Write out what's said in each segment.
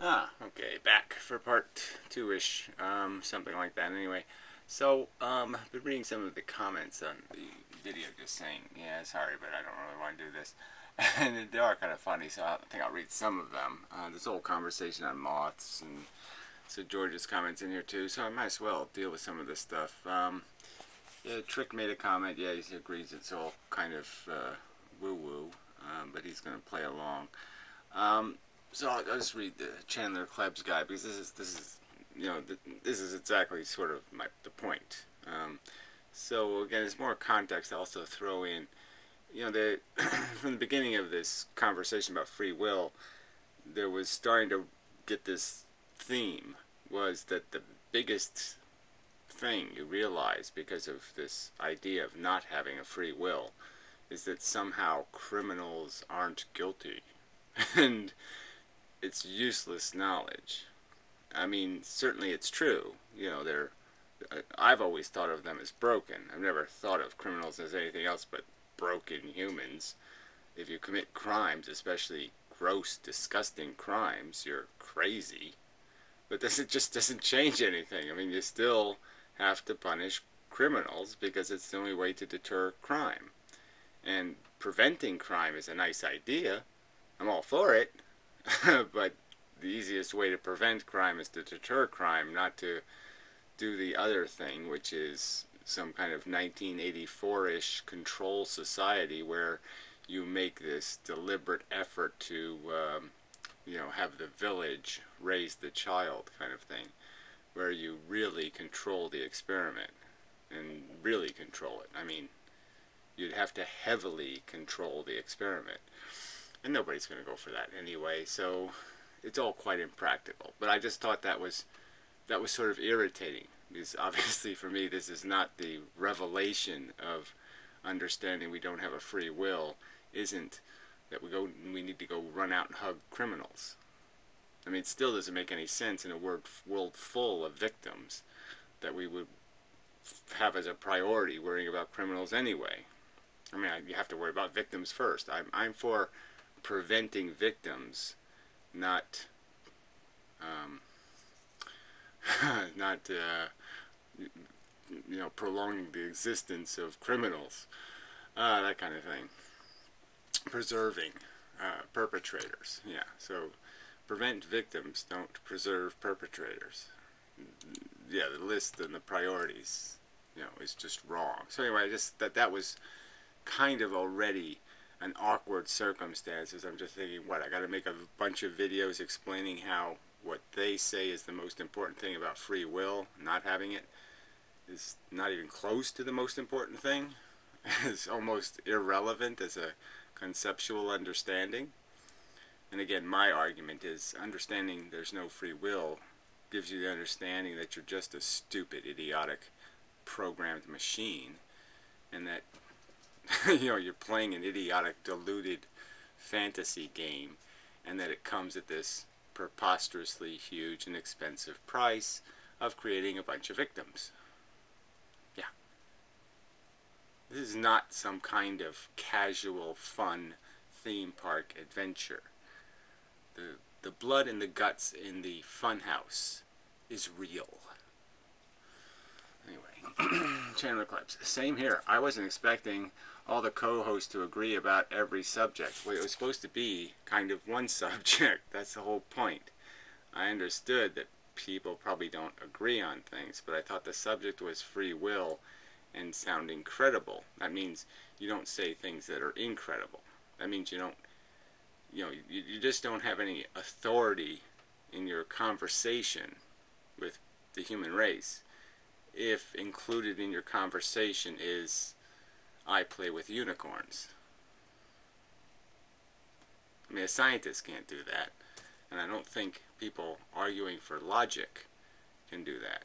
Okay, back for part two-ish, something like that. Anyway, so I've been reading some of the comments on the video, just saying, yeah, sorry, but I don't really want to do this, and they are kind of funny. So I think I'll read some of them. This whole conversation on moths, and so George's comments in here too. So I might as well deal with some of this stuff. Yeah, Trick made a comment. Yeah, he agrees it's all kind of woo-woo, but he's going to play along. So I'll just read the Chandler Klebs guy because this is this is exactly sort of the point. So again, it's more context. I also throw in, from the beginning of this conversation about free will, there was starting to get this theme was that the biggest thing you realize because of this idea of not having a free will is that somehow criminals aren't guilty. And it's useless knowledge. I mean, certainly it's true. I've always thought of them as broken. I've never thought of criminals as anything else but broken humans. If you commit crimes, especially gross, disgusting crimes, you're crazy. But it just doesn't change anything. I mean, you still have to punish criminals because it's the only way to deter crime. And preventing crime is a nice idea. I'm all for it. But the easiest way to prevent crime is to deter crime, not to do the other thing, which is some kind of 1984-ish control society where you make this deliberate effort to, have the village raise the child kind of thing, where you really control the experiment and really control it. I mean, you'd have to heavily control the experiment. And nobody's going to go for that anyway, so it's all quite impractical. But I just thought that was sort of irritating, because obviously for me this is not the revelation of understanding we don't have a free will, isn't that we need to go run out and hug criminals. I mean, it still doesn't make any sense in a world full of victims that we would have as a priority worrying about criminals anyway. I mean, you have to worry about victims first. I'm for preventing victims, not prolonging the existence of criminals, that kind of thing. Preserving perpetrators, yeah. So prevent victims, don't preserve perpetrators. Yeah, the list and the priorities, is just wrong. So anyway, I just that was kind of already an awkward circumstances. I'm just thinking, I got to make a bunch of videos explaining how what they say is the most important thing about free will, not having it, is not even close to the most important thing. It's almost irrelevant as a conceptual understanding. And again, my argument is understanding there's no free will gives you the understanding that you're just a stupid, idiotic, programmed machine, and that you're playing an idiotic, deluded fantasy game, and that it comes at this preposterously huge and expensive price of creating a bunch of victims. Yeah. This is not some kind of casual, fun theme park adventure. The blood and the guts in the funhouse is real. Anyway, Chandler Klebs. Same here. I wasn't expecting all the co-hosts to agree about every subject. Well, it was supposed to be kind of one subject. That's the whole point. I understood that people probably don't agree on things, but I thought the subject was free will and sounding credible. That means you don't say things that are incredible. That means you don't, you just don't have any authority in your conversation with the human race if included in your conversation is, I play with unicorns. I mean, a scientist can't do that, and I don't think people arguing for logic can do that.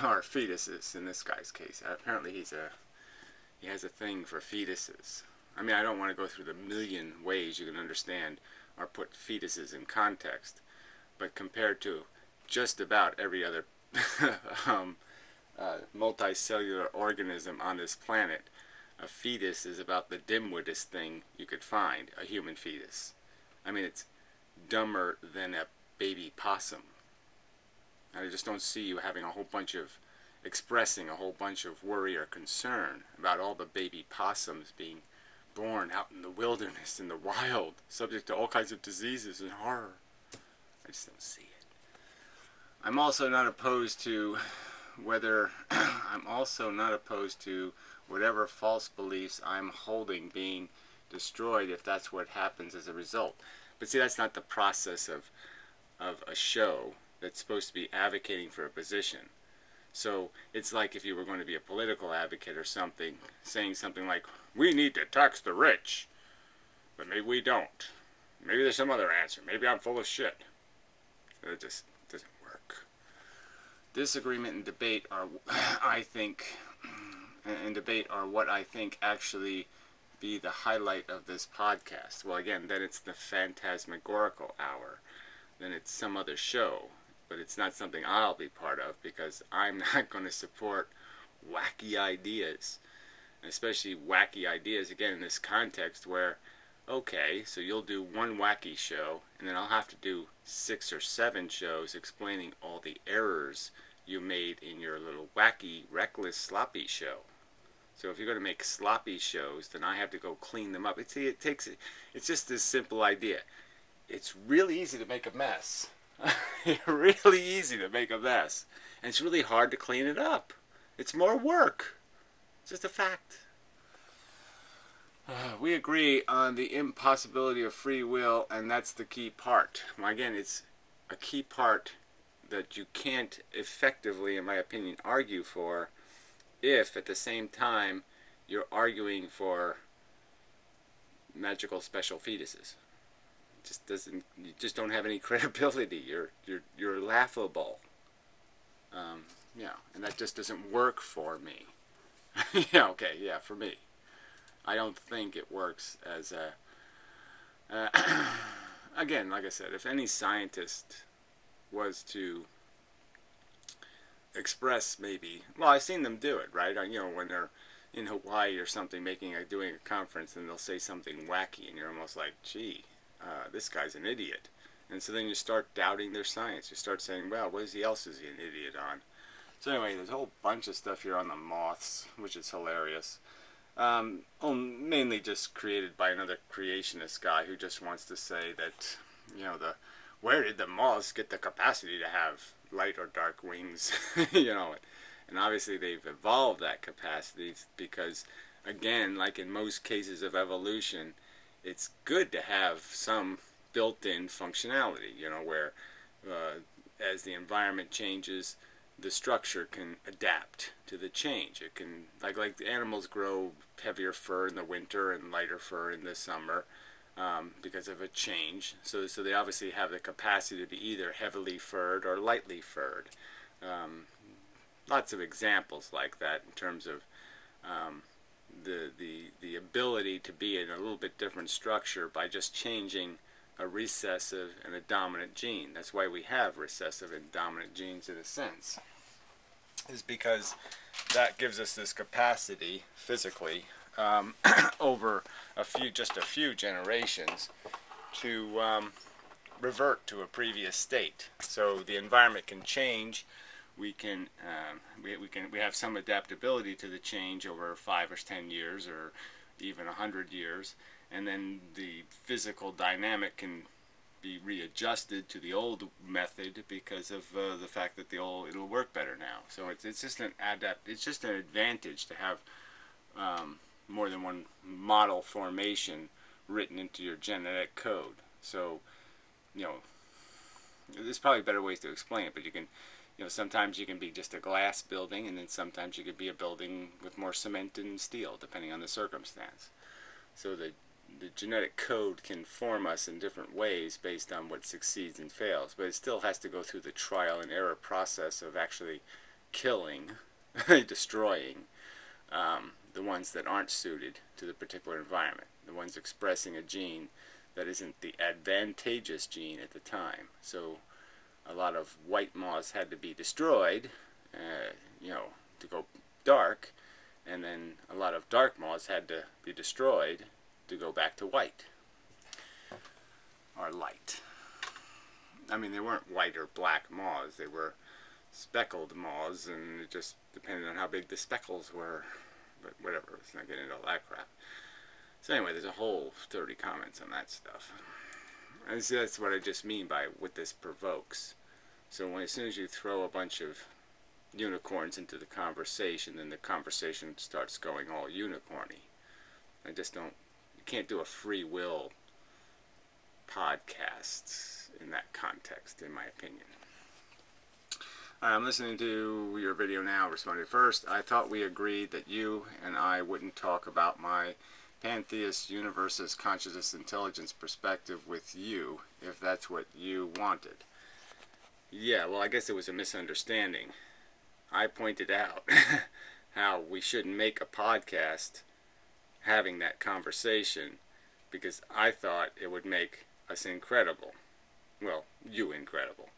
Or fetuses in this guy's case. Apparently he has a thing for fetuses. I mean, I don't want to go through the million ways you can understand or put fetuses in context, but compared to just about every other multicellular organism on this planet, a fetus is about the dimwittest thing you could find, a human fetus. I mean, it's dumber than a baby possum. And I just don't see you having a whole bunch of expressing a whole bunch of worry or concern about all the baby possums being born out in the wilderness, in the wild, subject to all kinds of diseases and horror. I just don't see it. I'm also not opposed to whatever false beliefs I'm holding being destroyed if that's what happens as a result. But see, that's not the process of a show that's supposed to be advocating for a position. So it's like if you were going to be a political advocate or something, saying something like, we need to tax the rich, but maybe we don't. Maybe there's some other answer. Maybe I'm full of shit. It just doesn't work. Disagreement and debate are, I think, what I think actually be the highlight of this podcast. Well, again, then it's the phantasmagorical hour. Then it's some other show. But it's not something I'll be part of because I'm not going to support wacky ideas. Especially wacky ideas, again, in this context where, okay, so you'll do one wacky show, and then I'll have to do 6 or 7 shows explaining all the errors you made in your little wacky, reckless, sloppy show. So if you're going to make sloppy shows, then I have to go clean them up. It's just this simple idea. It's really easy to make a mess. Really easy to make a mess. And it's really hard to clean it up. It's more work. It's just a fact. We agree on the impossibility of free will, and that's the key part. Well, again, it's a key part that you can't effectively, in my opinion, argue for if at the same time you're arguing for magical special fetuses. You just don't have any credibility. You're laughable. And that just doesn't work for me. For me. I don't think it works as a again, like I said, if any scientist was to express I've seen them do it, right? When they're in Hawaii or something doing a conference, and they'll say something wacky and you're almost like, gee, this guy's an idiot. And so then you start doubting their science. You start saying, well, what else is he an idiot on? So anyway, there's a whole bunch of stuff here on the moths, which is hilarious. Mainly just created by another creationist guy who just wants to say that, where did the moths get the capacity to have light or dark wings? And obviously they've evolved that capacity because, again, like in most cases of evolution, it's good to have some built-in functionality, where as the environment changes, the structure can adapt to the change. It can, like the animals grow heavier fur in the winter and lighter fur in the summer because of a change. So they obviously have the capacity to be either heavily furred or lightly furred. Lots of examples like that in terms of the ability to be in a little bit different structure by just changing a recessive and a dominant gene. That's why we have recessive and dominant genes in a sense, is because that gives us this capacity physically over just a few generations to revert to a previous state. So the environment can change. We have some adaptability to the change over 5 or 10 years or even 100 years, and then the physical dynamic can be readjusted to the old method because of the fact that it'll work better now. So it's just an advantage to have more than one model formation written into your genetic code. So there's probably better ways to explain it, but you can. Sometimes you can be just a glass building, and then sometimes you could be a building with more cement and steel, depending on the circumstance. So the genetic code can form us in different ways based on what succeeds and fails, but it still has to go through the trial and error process of actually killing, destroying the ones that aren't suited to the particular environment, the ones expressing a gene that isn't the advantageous gene at the time. So a lot of white moths had to be destroyed, to go dark, and then a lot of dark moths had to be destroyed to go back to white, or light. I mean, they weren't white or black moths. They were speckled moths, and it just depended on how big the speckles were. But whatever, let's not get into all that crap. So anyway, there's a whole 30 comments on that stuff. And so that's what I just mean by what this provokes. So as soon as you throw a bunch of unicorns into the conversation, then the conversation starts going all unicorny. I just don't, you can't do a free will podcast in that context, in my opinion. I'm listening to your video now, responding first. I thought we agreed that you and I wouldn't talk about my pantheist universe's consciousness intelligence perspective with you, if that's what you wanted. Yeah, well, I guess it was a misunderstanding. I pointed out how we shouldn't make a podcast having that conversation because I thought it would make us incredible. Well, you incredible.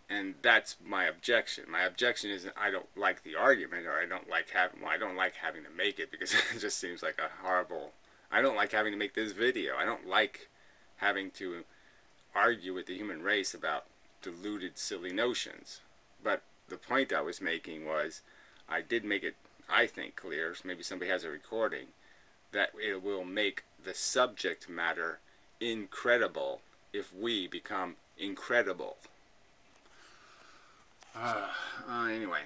And that's my objection. My objection isn't I don't like the argument, or I don't like having to make it because it just seems like a horrible. I don't like having to make this video. I don't like having to argue with the human race about deluded, silly notions. But the point I was making was, I did make it, I think, clear, maybe somebody has a recording, that it will make the subject matter incredible if we become incredible. Anyway,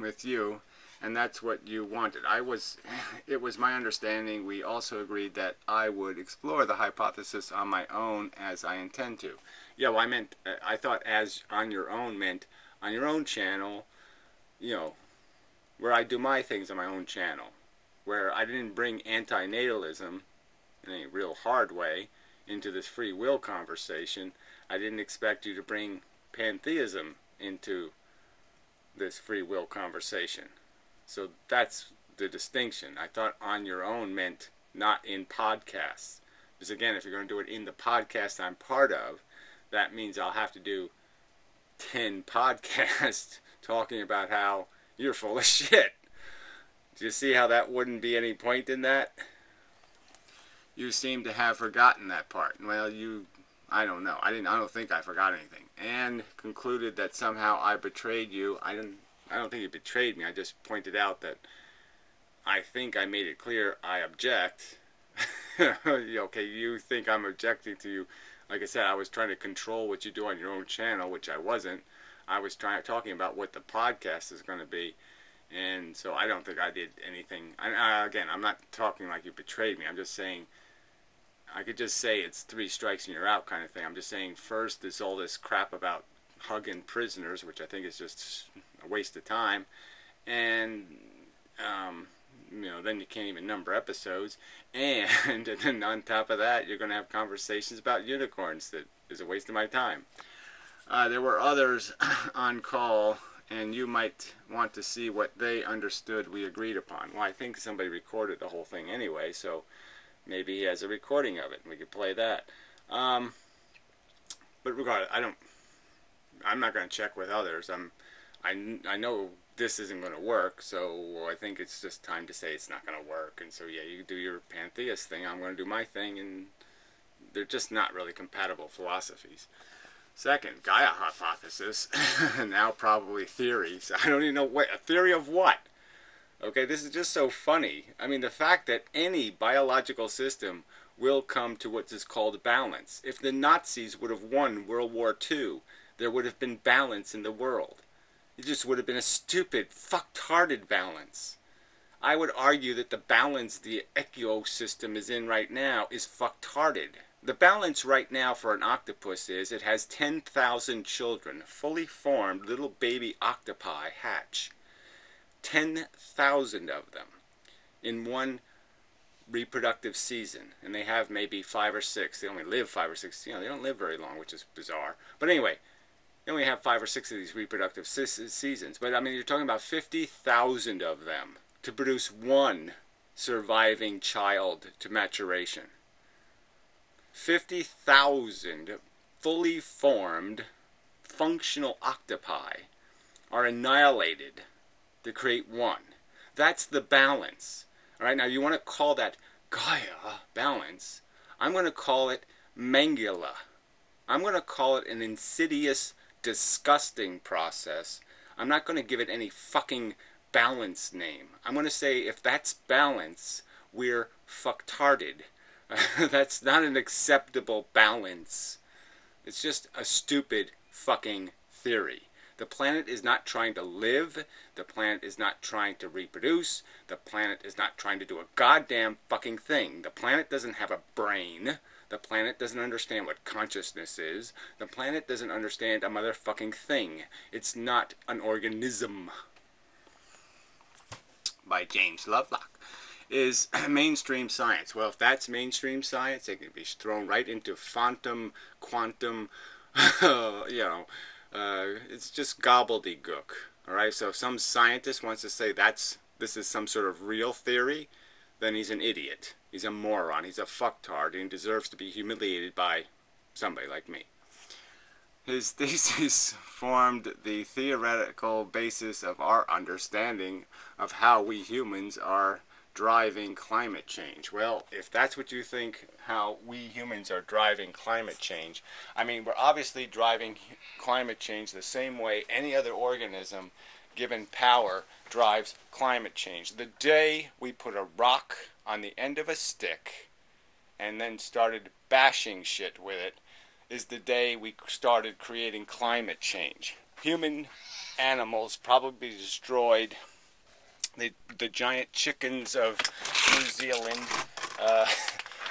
with you, and that's what you wanted. It was my understanding we also agreed that I would explore the hypothesis on my own as I intend to. Yeah, well, I thought as on your own meant on your own channel, you know, where I do my things on my own channel, where I didn't bring antinatalism in a real hard way into this free will conversation. I didn't expect you to bring pantheism into this free will conversation. So that's the distinction. I thought on your own meant not in podcasts. Because again, if you're going to do it in the podcast I'm part of, that means I'll have to do 10 podcasts talking about how you're full of shit. Do you see how that wouldn't be any point in that? You seem to have forgotten that part. Well, I don't know. I don't think I forgot anything. And concluded that somehow I betrayed you. I don't think you betrayed me. I just pointed out that I think I made it clear I object. Okay, you think I'm objecting to you. Like I said, I was trying to control what you do on your own channel, which I wasn't. I was talking about what the podcast is going to be. And so I don't think I did anything. Again, I'm not talking like you betrayed me. I'm just saying, I could just say it's 3 strikes and you're out kind of thing. I'm just saying first there's all this crap about hugging prisoners, which I think is just a waste of time. And, then you can't even number episodes. And then on top of that, you're going to have conversations about unicorns. That is a waste of my time. There were others on call, and you might want to see what they understood we agreed upon. Well, I think somebody recorded the whole thing anyway, so maybe he has a recording of it, and we could play that. But regardless, I'm not going to check with others. I know this isn't going to work, so I think it's just time to say it's not going to work. And so, yeah, you do your pantheist thing, I'm going to do my thing, and they're just not really compatible philosophies. Second, Gaia hypothesis, now probably theories. I don't even know a theory of what? Okay, this is just so funny. I mean, the fact that any biological system will come to what is called balance. If the Nazis would have won World War II, there would have been balance in the world. It just would have been a stupid, fucked-hearted balance. I would argue that the balance the ecosystem is in right now is fucked-hearted. The balance right now for an octopus is it has 10,000 children, fully formed little baby octopi hatch. 10,000 of them in one reproductive season. And they have maybe 5 or 6. They only live 5 or 6. They don't live very long, which is bizarre. But anyway, they only have 5 or 6 of these reproductive seasons. But I mean, you're talking about 50,000 of them to produce one surviving child to maturation. 50,000 fully formed functional octopi are annihilated to create one. That's the balance. All right, now you want to call that Gaia balance. I'm going to call it Mangala. I'm going to call it an insidious, disgusting process. I'm not going to give it any fucking balance name. I'm going to say if that's balance, we're fucktarded. That's not an acceptable balance. It's just a stupid fucking theory. The planet is not trying to live. The planet is not trying to reproduce. The planet is not trying to do a goddamn fucking thing. The planet doesn't have a brain. The planet doesn't understand what consciousness is. The planet doesn't understand a motherfucking thing. It's not an organism. By James Lovelock. Is mainstream science. Well, if that's mainstream science, it can be thrown right into quantum, it's just gobbledygook. All right, so if some scientist wants to say this is some sort of real theory, then he's an idiot. He's a moron. He's a fucktard, and he deserves to be humiliated by somebody like me. His thesis formed the theoretical basis of our understanding of how we humans are driving climate change. Well, if that's what you think, how we humans are driving climate change, I mean, we're obviously driving climate change the same way any other organism given power drives climate change. The day we put a rock on the end of a stick and then started bashing shit with it is the day we started creating climate change. Human animals probably destroyed the giant chickens of New Zealand,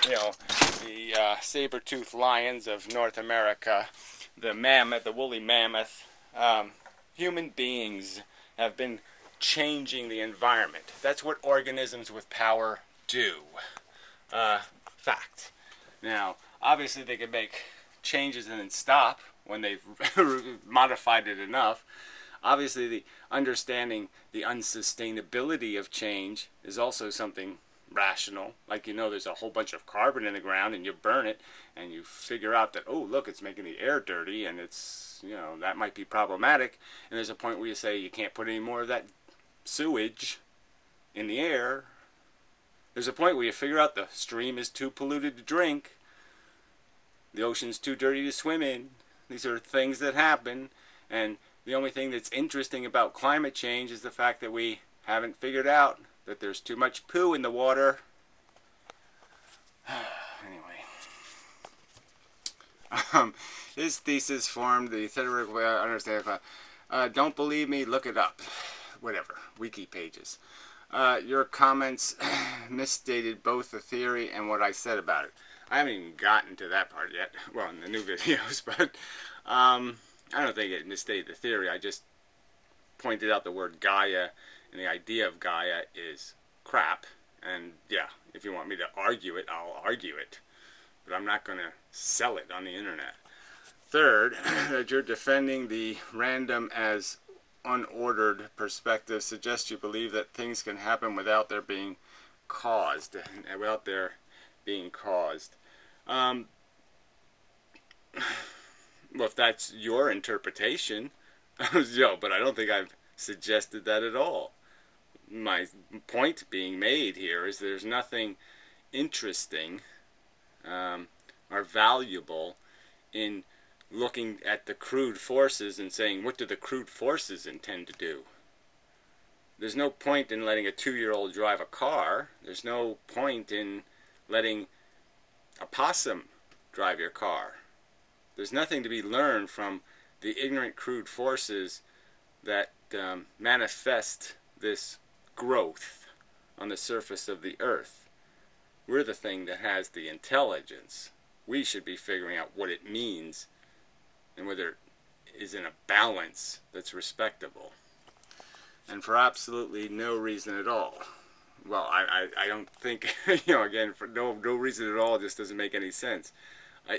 the saber-toothed lions of North America, the mammoth, the woolly mammoth. Human beings have been changing the environment. That's what organisms with power do. Fact. Now, obviously they can make changes and then stop when they've modified it enough. Obviously, the understanding the unsustainability of change is also something rational. Like, there's a whole bunch of carbon in the ground and you burn it and you figure out that, oh, look, it's making the air dirty and it's, that might be problematic. And there's a point where you say you can't put any more of that sewage in the air. There's a point where you figure out the stream is too polluted to drink. The ocean's too dirty to swim in. These are things that happen, and the only thing that's interesting about climate change is the fact that we haven't figured out that there's too much poo in the water. Anyway. His thesis formed the theoretical way I understand it. Don't believe me? Look it up. Whatever. Wiki pages. Your comments misstated both the theory and what I said about it. I haven't even gotten to that part yet. Well, in the new videos, but I don't think it misstated the theory. I just pointed out the word Gaia, and the idea of Gaia is crap. And yeah, if you want me to argue it, I'll argue it. But I'm not going to sell it on the internet. Third, that you're defending the random as unordered perspective suggests you believe that things can happen without their being caused. Well, if that's your interpretation, but I don't think I've suggested that at all. My point being made here is there's nothing interesting or valuable in looking at the crude forces and saying, what do the crude forces intend to do? There's no point in letting a 2-year-old drive a car. There's no point in letting a possum drive your car. There's nothing to be learned from the ignorant crude forces that manifest this growth on the surface of the earth. We're the thing that has the intelligence. We should be figuring out what it means and whether it is in a balance that's respectable. And for absolutely no reason at all. Well, I don't think, again, for no reason at all, just doesn't make any sense. I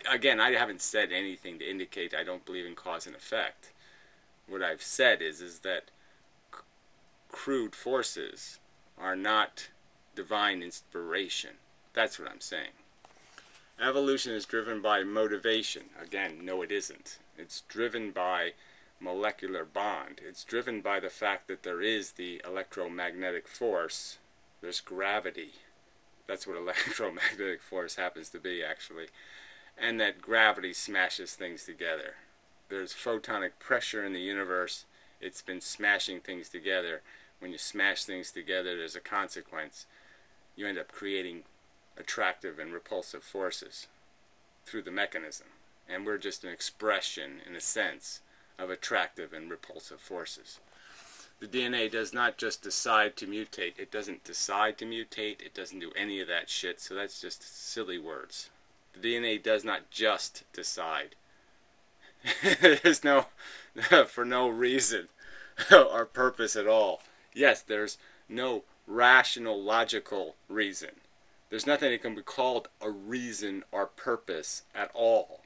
haven't said anything to indicate I don't believe in cause and effect. What I've said is that crude forces are not divine inspiration. That's what I'm saying. Evolution is driven by motivation. Again, no it isn't. It's driven by molecular bond. It's driven by the fact that there is the electromagnetic force. There's gravity. That's what electromagnetic force happens to be, actually. and that gravity smashes things together. There's photonic pressure in the universe. It's been smashing things together. When you smash things together, there's a consequence. You end up creating attractive and repulsive forces through the mechanism. And we're just an expression, in a sense, of attractive and repulsive forces. The DNA does not just decide to mutate. It doesn't decide to mutate. It doesn't do any of that shit. So that's just silly words. The DNA does not just decide. There's no, for no reason or purpose at all. Yes, there's no rational, logical reason. There's nothing that can be called a reason or purpose at all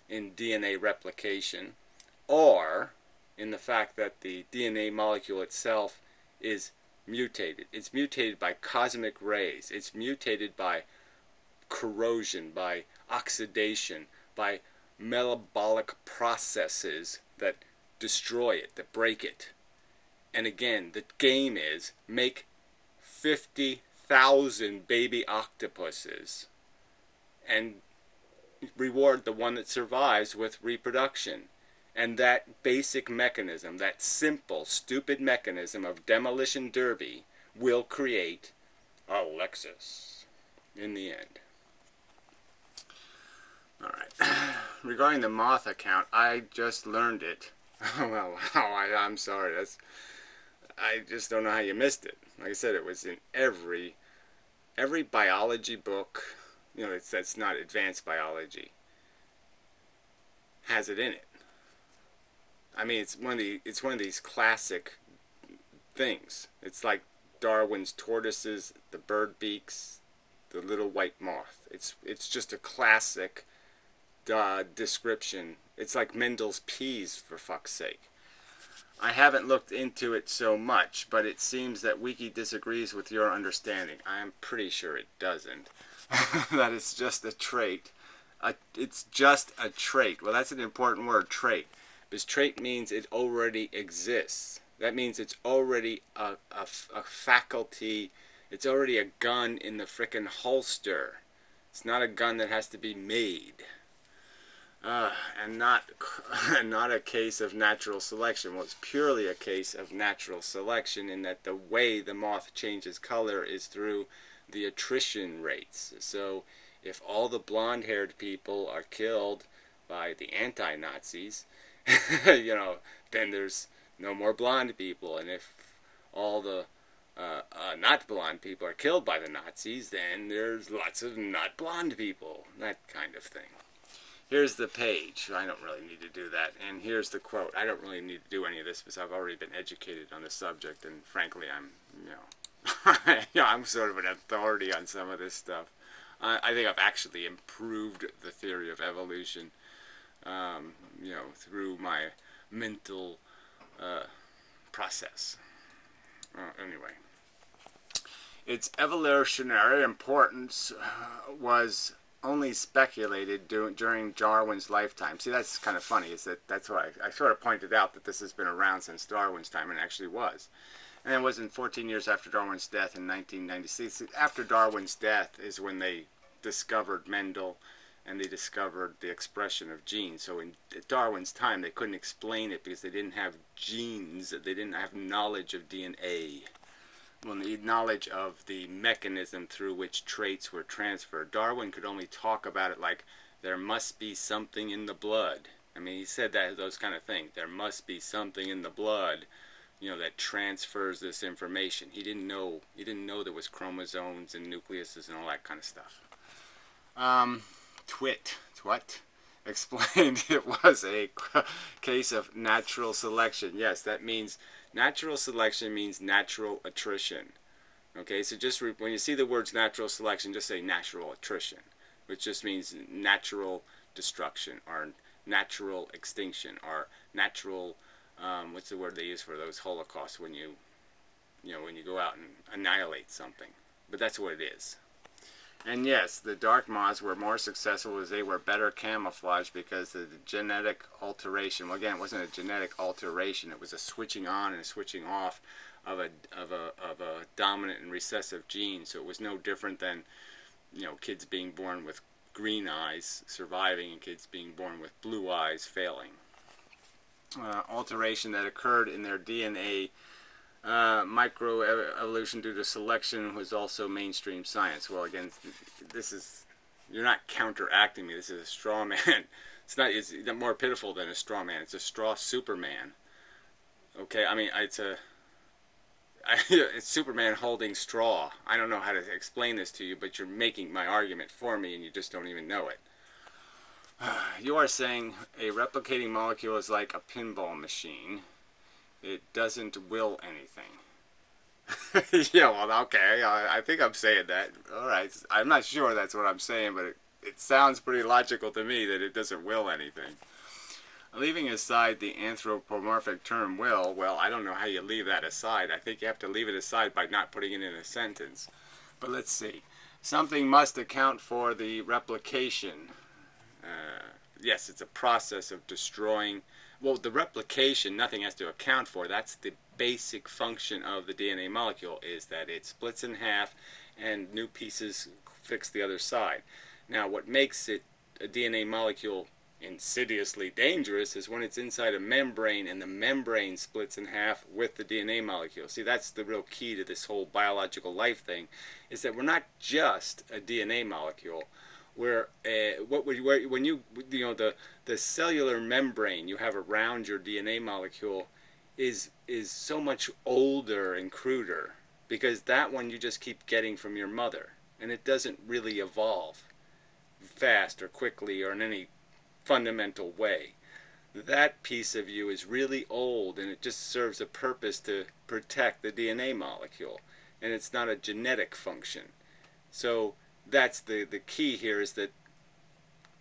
in DNA replication, or in the fact that the DNA molecule itself is mutated. It's mutated by cosmic rays. It's mutated by corrosion, by oxidation, by metabolic processes that destroy it, that break it. And again, the game is make 50,000 baby octopuses and reward the one that survives with reproduction. And that basic mechanism, that simple, stupid mechanism of demolition derby will create a Lexus in the end. Alright. Regarding the moth account, I just learned it. Well, I'm sorry. I just don't know how you missed it. Like I said, it was in every biology book, you know, that's not advanced biology, has it in it. I mean, it's one of these classic things. It's like Darwin's tortoises, the bird beaks, the little white moth. It's just a classic description. It's like Mendel's peas, for fuck's sake. I haven't looked into it so much, but it seems that Wiki disagrees with your understanding. I am pretty sure it doesn't. That it's just a trait. It's just a trait. Well, that's an important word, trait. Because trait means it already exists. That means it's already a faculty. It's already a gun in the frickin' holster. It's not a gun that has to be made. And not a case of natural selection. Well, it's purely a case of natural selection in that the way the moth changes color is through the attrition rates. So if all the blonde-haired people are killed by the anti-Nazis, you know, then there's no more blonde people. And if all the not blonde people are killed by the Nazis, then there's lots of not blonde people. That kind of thing. Here's the page. I don't really need to do that. And here's the quote. I don't really need to do any of this because I've already been educated on the subject, and frankly, I'm, I'm sort of an authority on some of this stuff. I think I've actually improved the theory of evolution, through my mental process. Anyway, its evolutionary importance was only speculated during Darwin's lifetime. See, that's kind of funny, is that's why I sort of pointed out that this has been around since Darwin's time, and it actually was. And it wasn't 14 years after Darwin's death in 1996. After Darwin's death is when they discovered Mendel, and they discovered the expression of genes. So in Darwin's time, they couldn't explain it because they didn't have genes. They didn't have knowledge of DNA. Well, the knowledge of the mechanism through which traits were transferred. Darwin could only talk about it like there must be something in the blood. I mean, he said those kind of things. There must be something in the blood, that transfers this information. He didn't know there was chromosomes and nucleuses and all that kind of stuff. Twit explained it was a case of natural selection. Yes, that means natural selection means natural attrition. Okay, so just when you see the words natural selection, just say natural attrition, which just means natural destruction or natural extinction or natural, what's the word they use for those holocausts when you go out and annihilate something. But that's what it is. And yes, the dark moths were more successful as they were better camouflaged because of the genetic alteration. Well, again, it wasn't a genetic alteration; it was a switching on and a switching off of a dominant and recessive gene. So it was no different than kids being born with green eyes surviving and kids being born with blue eyes failing. Alteration that occurred in their DNA microevolution due to selection was also mainstream science. Well, again, this is, you're not counteracting me. This is a straw man. It's more pitiful than a straw man. It's a straw Superman. Okay, I mean, it's Superman holding straw. I don't know how to explain this to you, but you're making my argument for me and you just don't even know it. You are saying a replicating molecule is like a pinball machine. It doesn't will anything. Yeah, well, okay, I think I'm saying that. All right, I'm not sure that's what I'm saying, but it sounds pretty logical to me that it doesn't will anything. Leaving aside the anthropomorphic term will, well, I don't know how you leave that aside. I think you have to leave it aside by not putting it in a sentence. But let's see. Something must account for the replication. Yes, it's a process of destroying. Well, the replication, nothing has to account for. That's the basic function of the DNA molecule, is that it splits in half and new pieces fix the other side. Now, what makes it a DNA molecule insidiously dangerous is when it's inside a membrane and the membrane splits in half with the DNA molecule. See, that's the real key to this whole biological life thing, is that we're not just a DNA molecule. Where when you know the cellular membrane you have around your DNA molecule is so much older and cruder, because that one you just keep getting from your mother, and it doesn't really evolve fast or quickly or in any fundamental way. That piece of you is really old, and it just serves a purpose to protect the DNA molecule, and it's not a genetic function. So that's the key here, is that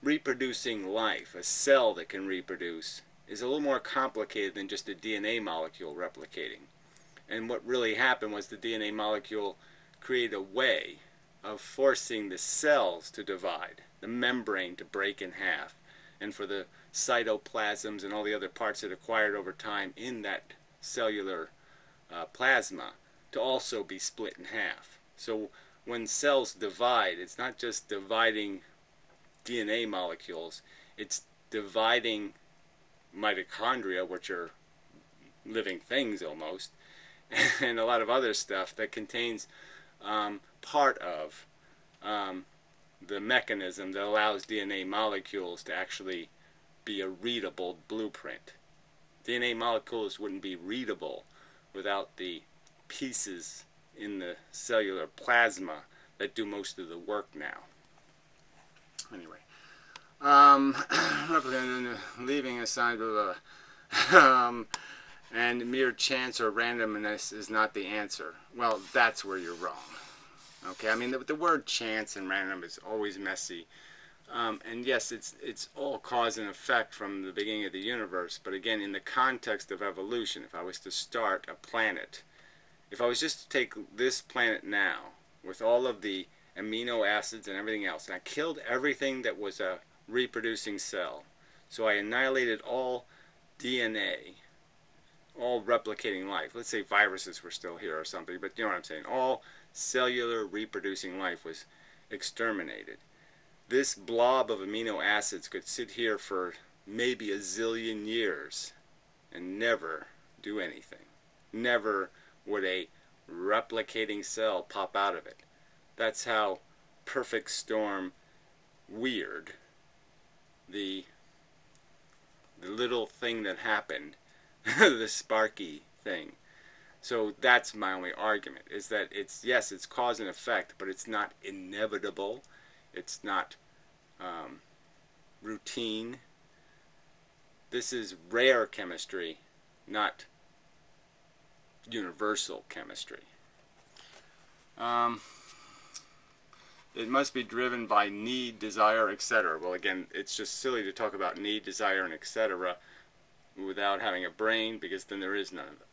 reproducing life, a cell that can reproduce, is a little more complicated than just a DNA molecule replicating. And what really happened was the DNA molecule created a way of forcing the cells to divide, the membrane to break in half, and for the cytoplasms and all the other parts it acquired over time in that cellular plasma to also be split in half. So when cells divide, it's not just dividing DNA molecules, it's dividing mitochondria, which are living things almost, and a lot of other stuff that contains part of the mechanism that allows DNA molecules to actually be a readable blueprint. DNA molecules wouldn't be readable without the pieces in the cellular plasma that do most of the work now. Anyway, leaving aside and mere chance or randomness is not the answer. Well, that's where you're wrong. Okay, I mean the word chance and random is always messy, and yes, it's all cause and effect from the beginning of the universe. But again, in the context of evolution, if I was to start a planet, if I was just to take this planet now, with all of the amino acids and everything else, and I killed everything that was a reproducing cell, so I annihilated all DNA, all replicating life. Let's say viruses were still here or something, but you know what I'm saying. All cellular reproducing life was exterminated. This blob of amino acids could sit here for maybe a zillion years and never do anything. Never would a replicating cell pop out of it. That's how perfect storm weird the little thing that happened, the sparky thing. So that's my only argument, is that yes, it's cause and effect, but it's not inevitable. It's not routine. This is rare chemistry, not universal chemistry. It must be driven by need, desire, etc. Well, again, it's just silly to talk about need, desire, and etc. without having a brain, because then there is none of it.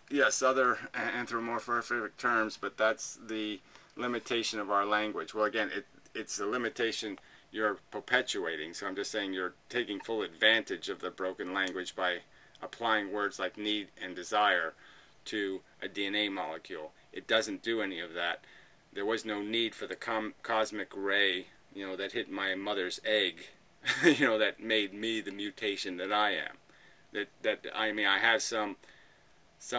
Yes, other anthropomorphic terms, but that's the limitation of our language. Well, again, it's a limitation you're perpetuating, so I'm just saying you're taking full advantage of the broken language by applying words like need and desire to a DNA molecule. It doesn't do any of that. There was no need for the cosmic ray that hit my mother's egg, that made me the mutation that I am. I have some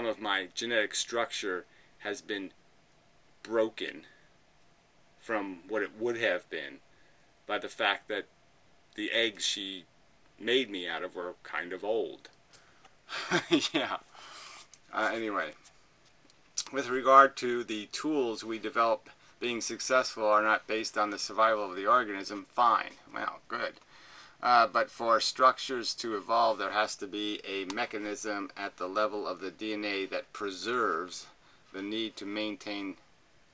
of my genetic structure has been broken from what it would have been by the fact that the eggs she made me out of were kind of old. Yeah. Anyway, with regard to the tools we develop being successful are not based on the survival of the organism, fine. Well, good. But for structures to evolve, there has to be a mechanism at the level of the DNA that preserves the need to maintain,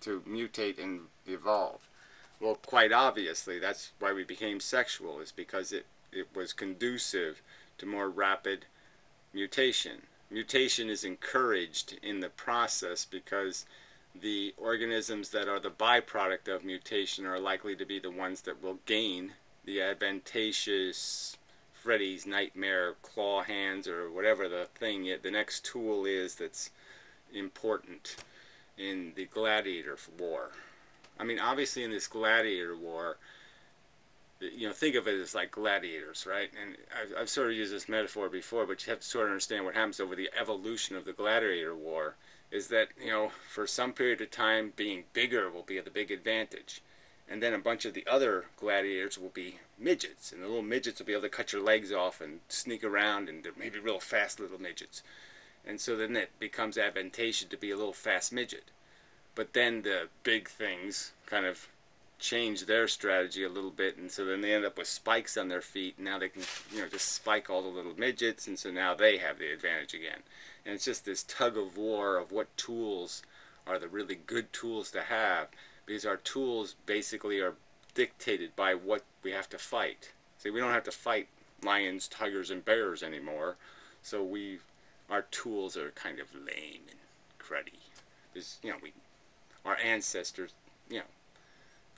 to mutate and evolve. Well, quite obviously, that's why we became sexual, is because it was conducive to more rapid mutation. Mutation is encouraged in the process because the organisms that are the byproduct of mutation are likely to be the ones that will gain the advantageous Freddy's nightmare claw hands, or whatever the thing, the next tool is that's important in the gladiator war. I mean, obviously in this gladiator war, think of it as like gladiators, right? And I've sort of used this metaphor before, but you have to sort of understand what happens over the evolution of the gladiator war is that, for some period of time, being bigger will be the big advantage. And then a bunch of the other gladiators will be midgets, and the little midgets will be able to cut your legs off and sneak around, and they're maybe real fast little midgets. And so then it becomes advantageous to be a little fast midget. But then the big things kind of change their strategy a little bit, and so then they end up with spikes on their feet, and now they can just spike all the little midgets, and so now they have the advantage again. And it's just this tug of war of what tools are the really good tools to have, because our tools basically are dictated by what we have to fight. See, we don't have to fight lions, tigers, and bears anymore, so our tools are kind of lame and cruddy. Because, our ancestors,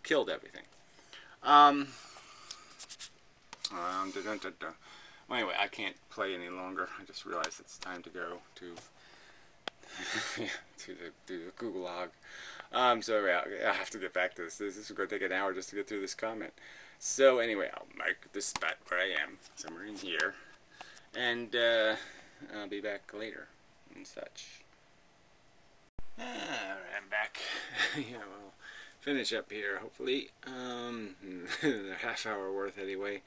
killed everything. Well, anyway, I can't play any longer. I just realized it's time to go to the Google Hog. So yeah, I have to get back to this. This is going to take an hour just to get through this comment. So anyway, I'll mark the spot where I am, somewhere in here, and I'll be back later and such. I'm back. Yeah, we'll finish up here, hopefully. A half hour worth anyway.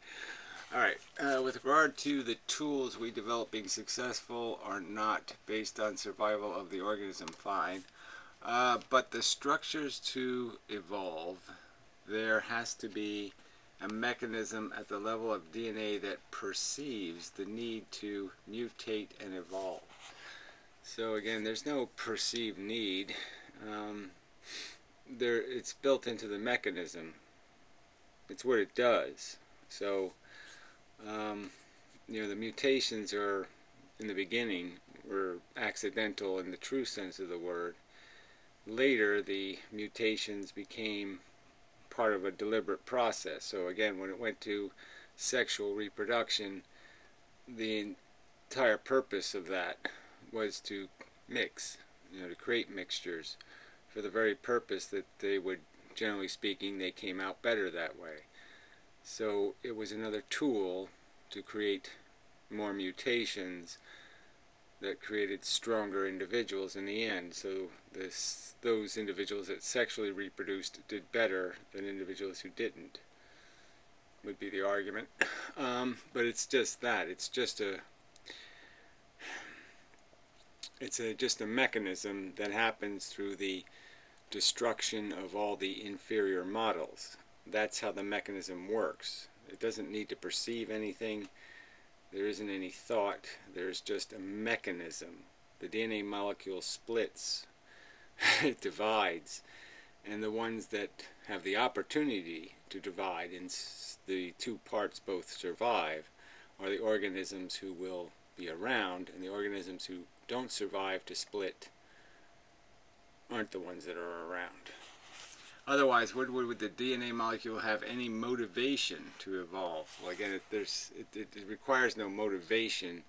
Alright, with regard to the tools we develop being successful are not based on survival of the organism, fine. But the structures to evolve, there has to be a mechanism at the level of DNA that perceives the need to mutate and evolve. So again, there's no perceived need. It's built into the mechanism. It's what it does. So, the mutations are, in the beginning, were accidental in the true sense of the word. Later, the mutations became part of a deliberate process. So again, when it went to sexual reproduction, the entire purpose of that was to mix, to create mixtures for the very purpose that they would, generally speaking, they came out better that way. So it was another tool to create more mutations that created stronger individuals in the end. So those individuals that sexually reproduced did better than individuals who didn't, would be the argument. But it's just that. It's just just a mechanism that happens through the destruction of all the inferior models. That's how the mechanism works. It doesn't need to perceive anything. There isn't any thought. There's just a mechanism. The DNA molecule splits. It divides. And the ones that have the opportunity to divide and the two parts both survive are the organisms who will be around, and the organisms who don't survive to split aren't the ones that are around. Otherwise, would the DNA molecule have any motivation to evolve? Well, again, it requires no motivation.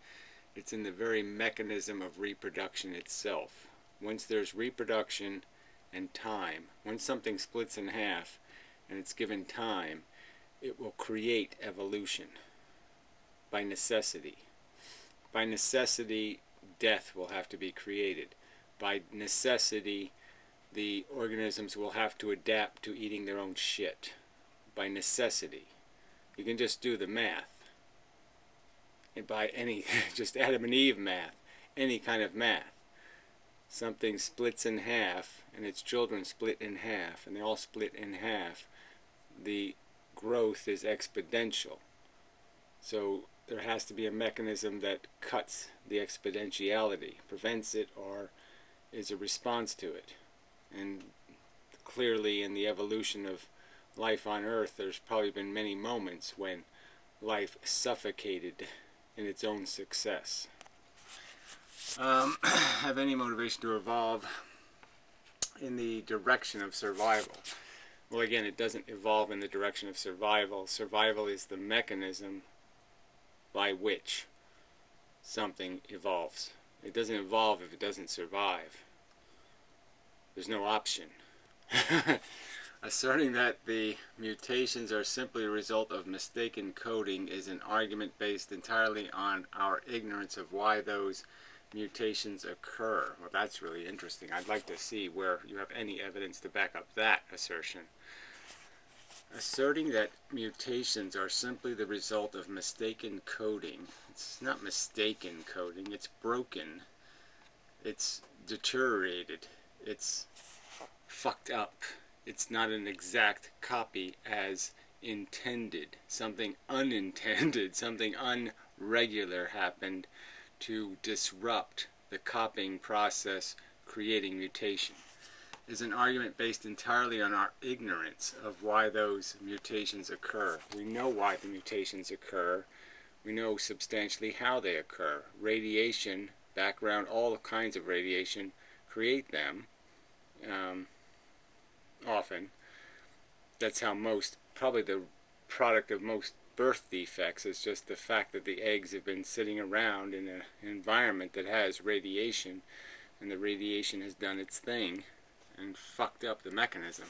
It's in the very mechanism of reproduction itself. Once there's reproduction and time, once something splits in half, and it's given time, it will create evolution by necessity. By necessity, death will have to be created. By necessity, the organisms will have to adapt to eating their own shit. By necessity. You can just do the math. And by any, just Adam and Eve math, any kind of math. Something splits in half, and its children split in half, and they all split in half. The growth is exponential. So there has to be a mechanism that cuts the exponentiality, prevents it, or is a response to it. And clearly in the evolution of life on Earth, there's probably been many moments when life suffocated in its own success. Have any motivation to evolve in the direction of survival? Well, again, it doesn't evolve in the direction of survival. Survival is the mechanism by which something evolves. It doesn't evolve if it doesn't survive. There's no option. Asserting that the mutations are simply a result of mistaken coding is an argument based entirely on our ignorance of why those mutations occur. Well, that's really interesting. I'd like to see where you have any evidence to back up that assertion. Asserting that mutations are simply the result of mistaken coding. It's not mistaken coding, it's broken. It's deteriorated. It's fucked up. It's not an exact copy as intended. Something unintended, something unregular happened to disrupt the copying process, creating mutation. Is an argument based entirely on our ignorance of why those mutations occur. We know why the mutations occur. We know substantially how they occur. Radiation, background, all kinds of radiation create them. Often. That's how most, probably the product of most birth defects is just the fact that the eggs have been sitting around in an environment that has radiation, and the radiation has done its thing and fucked up the mechanism.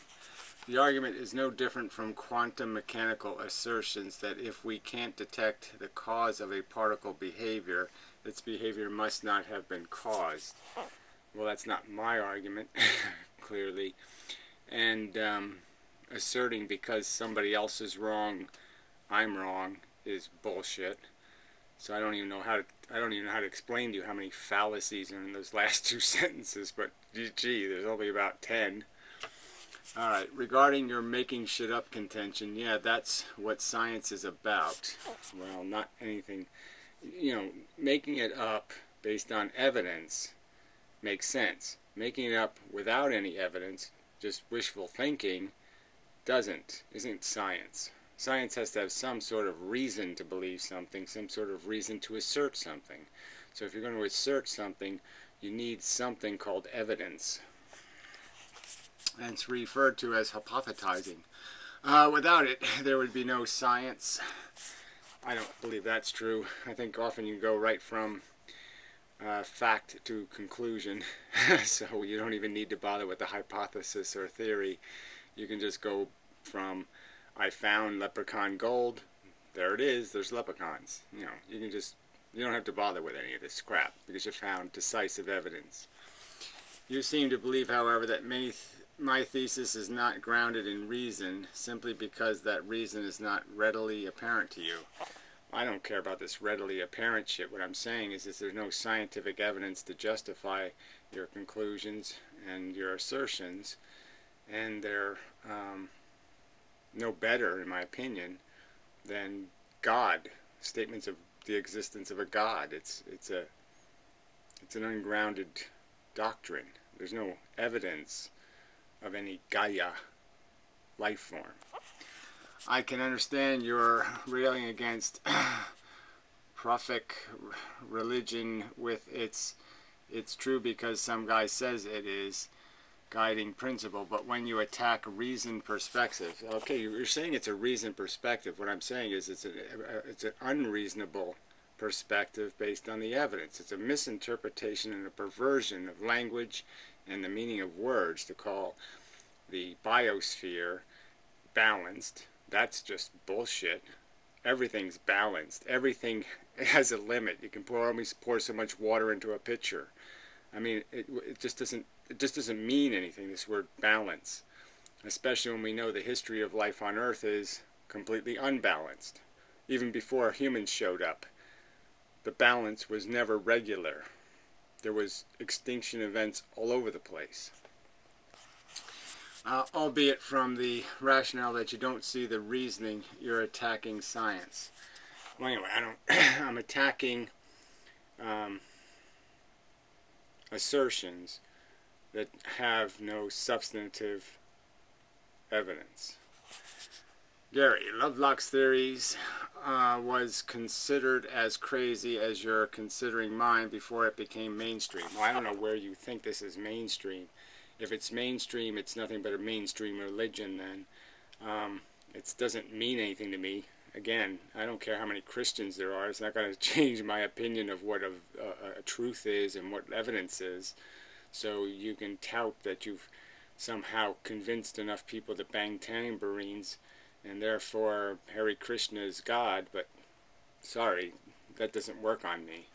The argument is no different from quantum mechanical assertions that if we can't detect the cause of a particle behavior, its behavior must not have been caused. Well, that's not my argument, clearly. And asserting because somebody else is wrong, I'm wrong, is bullshit. So I don't even know how to explain to you how many fallacies are in those last two sentences, but gee, there's only about 10. Alright, regarding your making shit up contention, yeah, that's what science is about. Well, not anything, making it up based on evidence makes sense. Making it up without any evidence, just wishful thinking, isn't science. Science has to have some sort of reason to believe something, some sort of reason to assert something. So if you're going to assert something, you need something called evidence. And it's referred to as hypothesizing. Without it, there would be no science. I don't believe that's true. I think often you go right from fact to conclusion, so you don't even need to bother with the hypothesis or theory. You can just go from, I found leprechaun gold, there it is, there's leprechauns. You don't have to bother with any of this crap because you found decisive evidence. You seem to believe, however, that my thesis is not grounded in reason simply because that reason is not readily apparent to you. I don't care about this readily apparent shit. What I'm saying is there's no scientific evidence to justify your conclusions and your assertions, and they're no better, in my opinion, than God. Statements of the existence of a God. It's an ungrounded doctrine. There's no evidence of any Gaia life form. I can understand your railing against prophetic religion with it's true because some guy says it is guiding principle, but when you attack reason perspective, okay, you're saying it's a reason perspective. What I'm saying is it's an unreasonable perspective based on the evidence. It's a misinterpretation and a perversion of language and the meaning of words to call the biosphere balanced. That's just bullshit. Everything's balanced. Everything has a limit. You can only pour so much water into a pitcher. I mean, it just doesn't mean anything, this word balance, especially when we know the history of life on Earth is completely unbalanced. Even before humans showed up, the balance was never regular. There was extinction events all over the place. Albeit from the rationale that you don't see the reasoning, you're attacking science. Well, anyway, I'm attacking assertions that have no substantive evidence. Gary, Lovelock's theories was considered as crazy as you're considering mine before it became mainstream. Well, I don't know where you think this is mainstream. If it's mainstream, it's nothing but a mainstream religion then. It doesn't mean anything to me. Again, I don't care how many Christians there are. It's not going to change my opinion of what a truth is and what evidence is. So you can tout that you've somehow convinced enough people to bang tambourines and therefore Hare Krishna is God, but sorry, that doesn't work on me.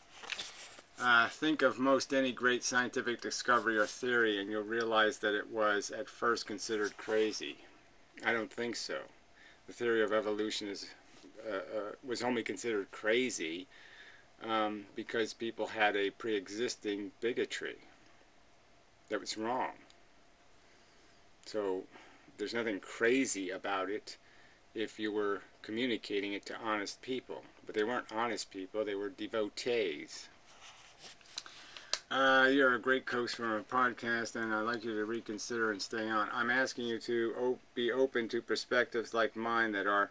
Think of most any great scientific discovery or theory and you'll realize that it was at first considered crazy. I don't think so. The theory of evolution was only considered crazy because people had a pre-existing bigotry that was wrong. So there's nothing crazy about it if you were communicating it to honest people. But they weren't honest people, they were devotees. You're a great host for a podcast, and I'd like you to reconsider and stay on. I'm asking you to be open to perspectives like mine that are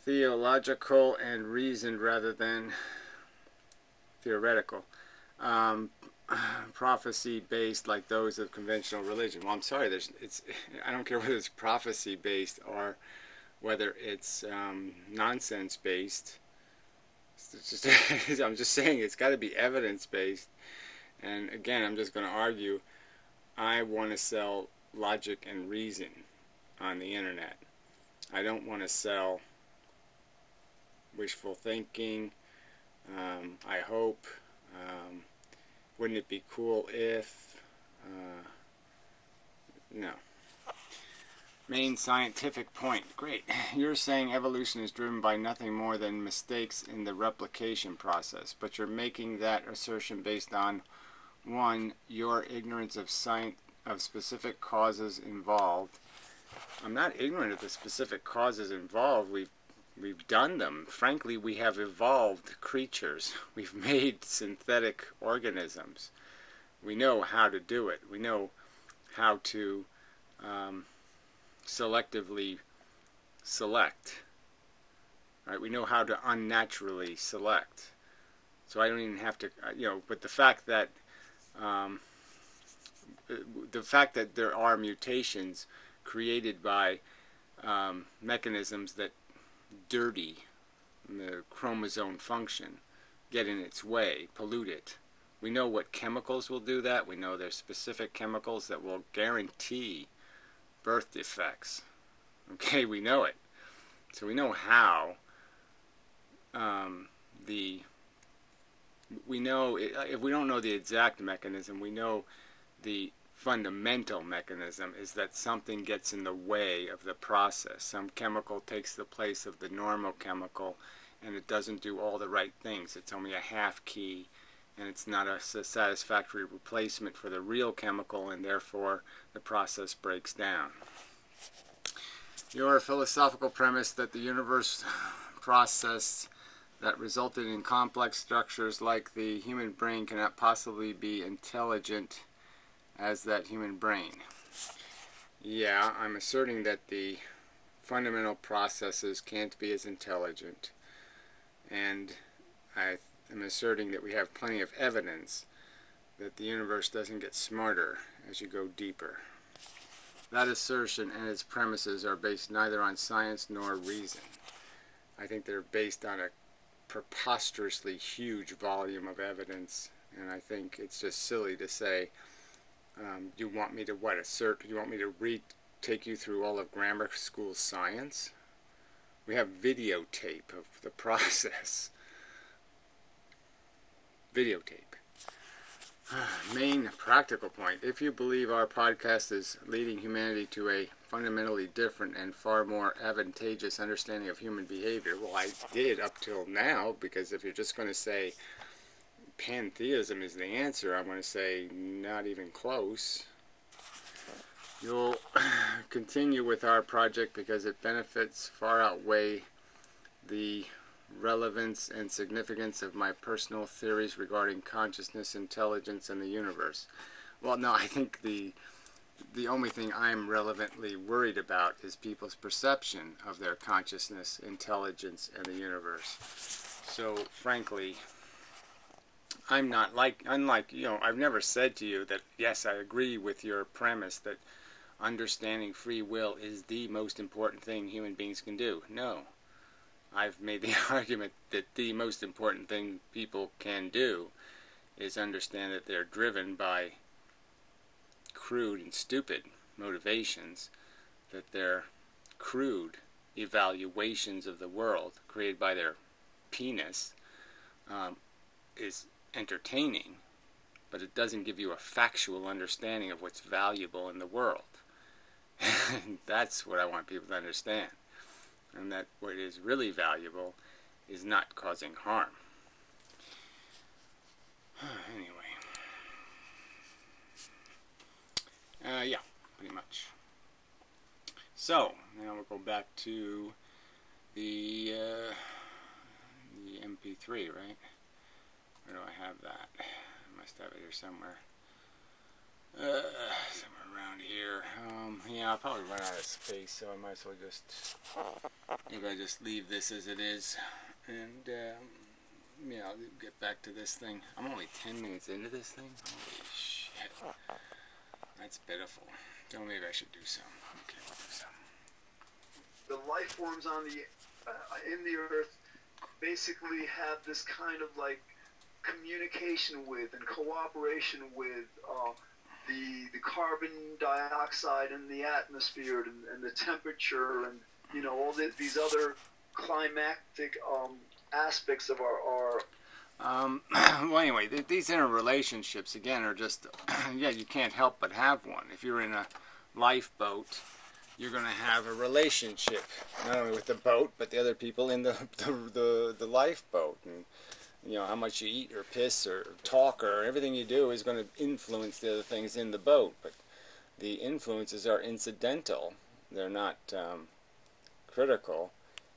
theological and reasoned rather than theoretical. Prophecy-based like those of conventional religion. Well, I'm sorry, I don't care whether it's prophecy-based or whether it's nonsense-based. I'm just saying it's got to be evidence-based. And again, I'm just going to argue, I want to sell logic and reason on the internet. I don't want to sell wishful thinking. I hope. Wouldn't it be cool if? No. Main scientific point. Great. You're saying evolution is driven by nothing more than mistakes in the replication process, but you're making that assertion based on, one, your ignorance of specific causes involved. I'm not ignorant of the specific causes involved. We've done them. Frankly, we have evolved creatures. We've made synthetic organisms. We know how to do it. We know how to selectively select. Right? We know how to unnaturally select. So I don't even have to, but the fact that there are mutations created by mechanisms that dirty the chromosome function, get in its way, pollute it. We know what chemicals will do that. We know there's specific chemicals that will guarantee birth defects. Okay, we know it. So we know how we know, if we don't know the exact mechanism, we know the fundamental mechanism is that something gets in the way of the process. Some chemical takes the place of the normal chemical and it doesn't do all the right things. It's only a half key and it's not a satisfactory replacement for the real chemical, and therefore the process breaks down. Your philosophical premise that the universe process that resulted in complex structures like the human brain cannot possibly be intelligent as that human brain. Yeah, I'm asserting that the fundamental processes can't be as intelligent, and I am asserting that we have plenty of evidence that the universe doesn't get smarter as you go deeper. That assertion and its premises are based neither on science nor reason. I think they're based on a preposterously huge volume of evidence, and I think it's just silly to say, you want me to assert? You want me to take you through all of grammar school science? We have videotape of the process. Videotape. Main practical point. If you believe our podcast is leading humanity to a fundamentally different and far more advantageous understanding of human behavior, well, I did up till now, because if you're just going to say pantheism is the answer, I'm going to say not even close. You'll continue with our project because it benefits far outweigh the relevance and significance of my personal theories regarding consciousness, intelligence, and the universe. Well, no, I think the only thing I'm relevantly worried about is people's perception of their consciousness, intelligence, and the universe. So, frankly, I'm not unlike, I've never said to you that, yes, I agree with your premise that understanding free will is the most important thing human beings can do. No. I've made the argument that the most important thing people can do is understand that they're driven by crude and stupid motivations, that their crude evaluations of the world created by their penis is entertaining, but it doesn't give you a factual understanding of what's valuable in the world. That's what I want people to understand. And that what is really valuable is not causing harm. Anyway. Yeah, pretty much. So, now we'll go back to the MP3, right? Where do I have that? I must have it here somewhere. Somewhere around here. Yeah, I'll probably run out of space, so I might as well maybe I just leave this as it is, and yeah, I'll get back to this thing. I'm only 10 minutes into this thing. Holy shit, that's pitiful. So maybe I should do some. Okay, I'll do some. The life forms on the in the earth basically have this kind of like communication with and cooperation with the carbon dioxide in the atmosphere and the temperature and all these other climactic aspects of our well, anyway, these interrelationships again are just yeah, you can't help but have one. If you're in a lifeboat, you're going to have a relationship not only with the boat but the other people in the lifeboat, and how much you eat or piss or talk or everything you do is going to influence the other things in the boat. But the influences are incidental. They're not critical.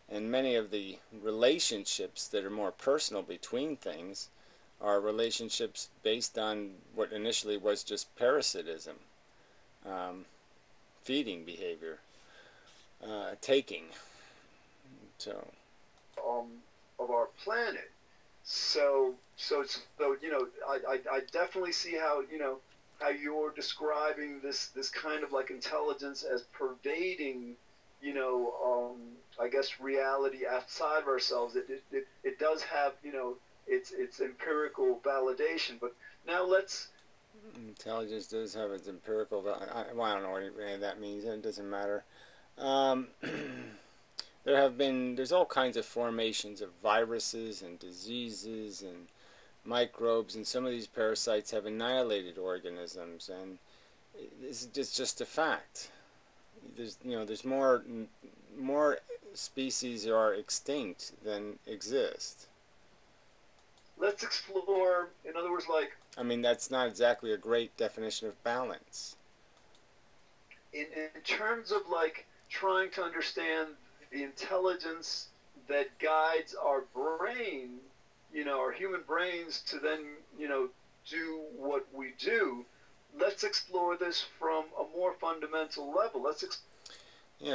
And many of the relationships that are more personal between things are relationships based on what initially was just parasitism, feeding behavior, taking. So of our planet. So I definitely see how how you're describing this kind of like intelligence as pervading I guess reality outside of ourselves. It does have its empirical validation. But now let's intelligence does have its empirical validation. I don't know what any of that means. It doesn't matter. There's all kinds of formations of viruses and diseases and microbes, and some of these parasites have annihilated organisms, and it's just a fact. There's more species are extinct than exist. Let's explore, in other words, like... I mean, that's not exactly a great definition of balance. In terms of, like, trying to understand the intelligence that guides our brain, our human brains to then, do what we do, let's explore this from a more fundamental level.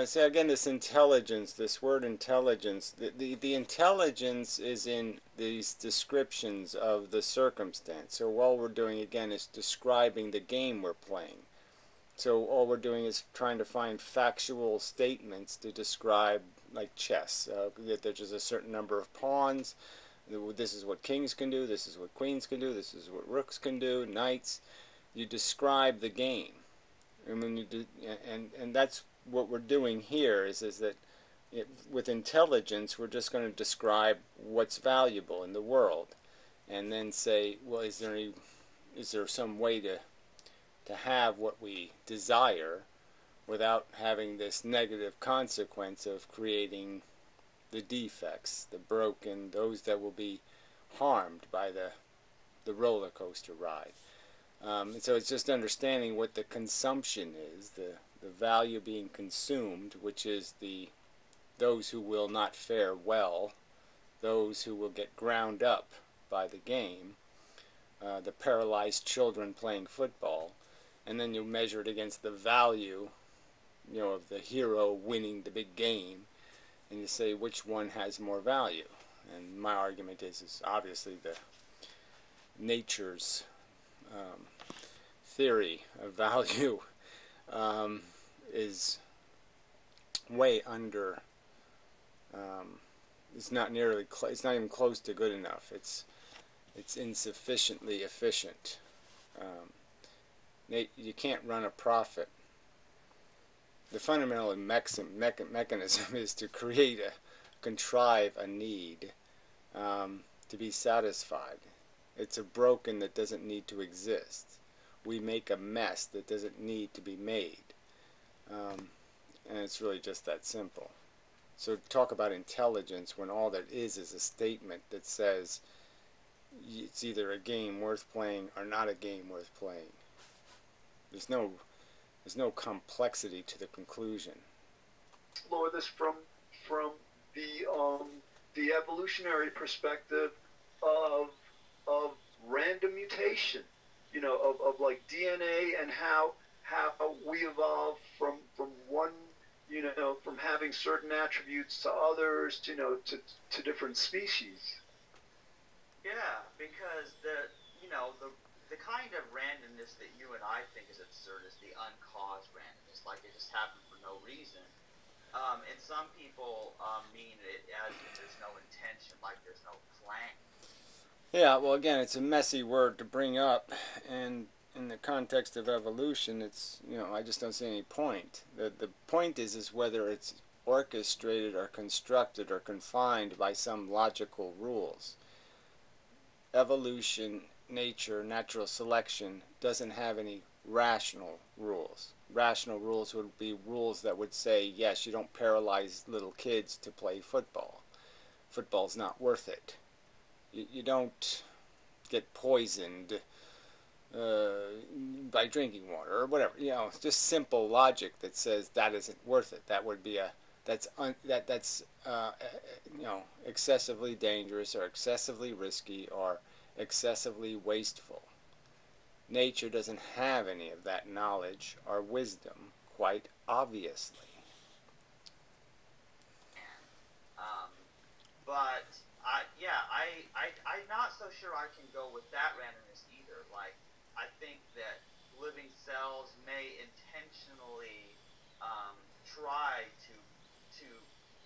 See, again, this intelligence, this word intelligence, the intelligence is in these descriptions of the circumstance. So all we're doing, again, is describing the game we're playing. So all we're doing is trying to find factual statements to describe, like chess, that there's just a certain number of pawns. This is what kings can do, this is what queens can do, this is what rooks can do, knights. You describe the game. And when you do, and that's what we're doing here is that with intelligence, we're just going to describe what's valuable in the world, and then say, well, is there some way to have what we desire without having this negative consequence of creating the defects, the broken, those that will be harmed by the roller coaster ride. And so it's just understanding what the consumption is, the value being consumed, which is those who will not fare well, those who will get ground up by the game, the paralyzed children playing football, and then you measure it against the value, of the hero winning the big game, and you say which one has more value. And my argument is obviously the nature's theory of value is way under. It's not nearly. It's not even close to good enough. It's insufficiently efficient. You can't run a profit. The fundamental mechanism is to contrive a need to be satisfied. It's a broken that doesn't need to exist. We make a mess that doesn't need to be made. And it's really just that simple. So talk about intelligence when all that is a statement that says it's either a game worth playing or not a game worth playing. There's no complexity to the conclusion. Explore this from the evolutionary perspective of random mutation, of like DNA and how we evolved from one, from having certain attributes to others, to different species. Yeah, because the kind of randomness that you and I think is absurd is the uncaused randomness, like it just happened for no reason. And some people mean it as if there's no intention, like there's no plan. Yeah, well, again, it's a messy word to bring up, and in the context of evolution, it's, I just don't see any point. The point is whether it's orchestrated or constructed or confined by some logical rules. Evolution, nature, natural selection doesn't have any rational rules. Rational rules would be rules that would say, yes, you don't paralyze little kids to play football. Football's not worth it. You don't get poisoned by drinking water or whatever. It's just simple logic that says that isn't worth it. That would be that's excessively dangerous or excessively risky or excessively wasteful. Nature doesn't have any of that knowledge or wisdom, quite obviously. But I'm not so sure I can go with that randomness either. Like, I think that living cells may intentionally try to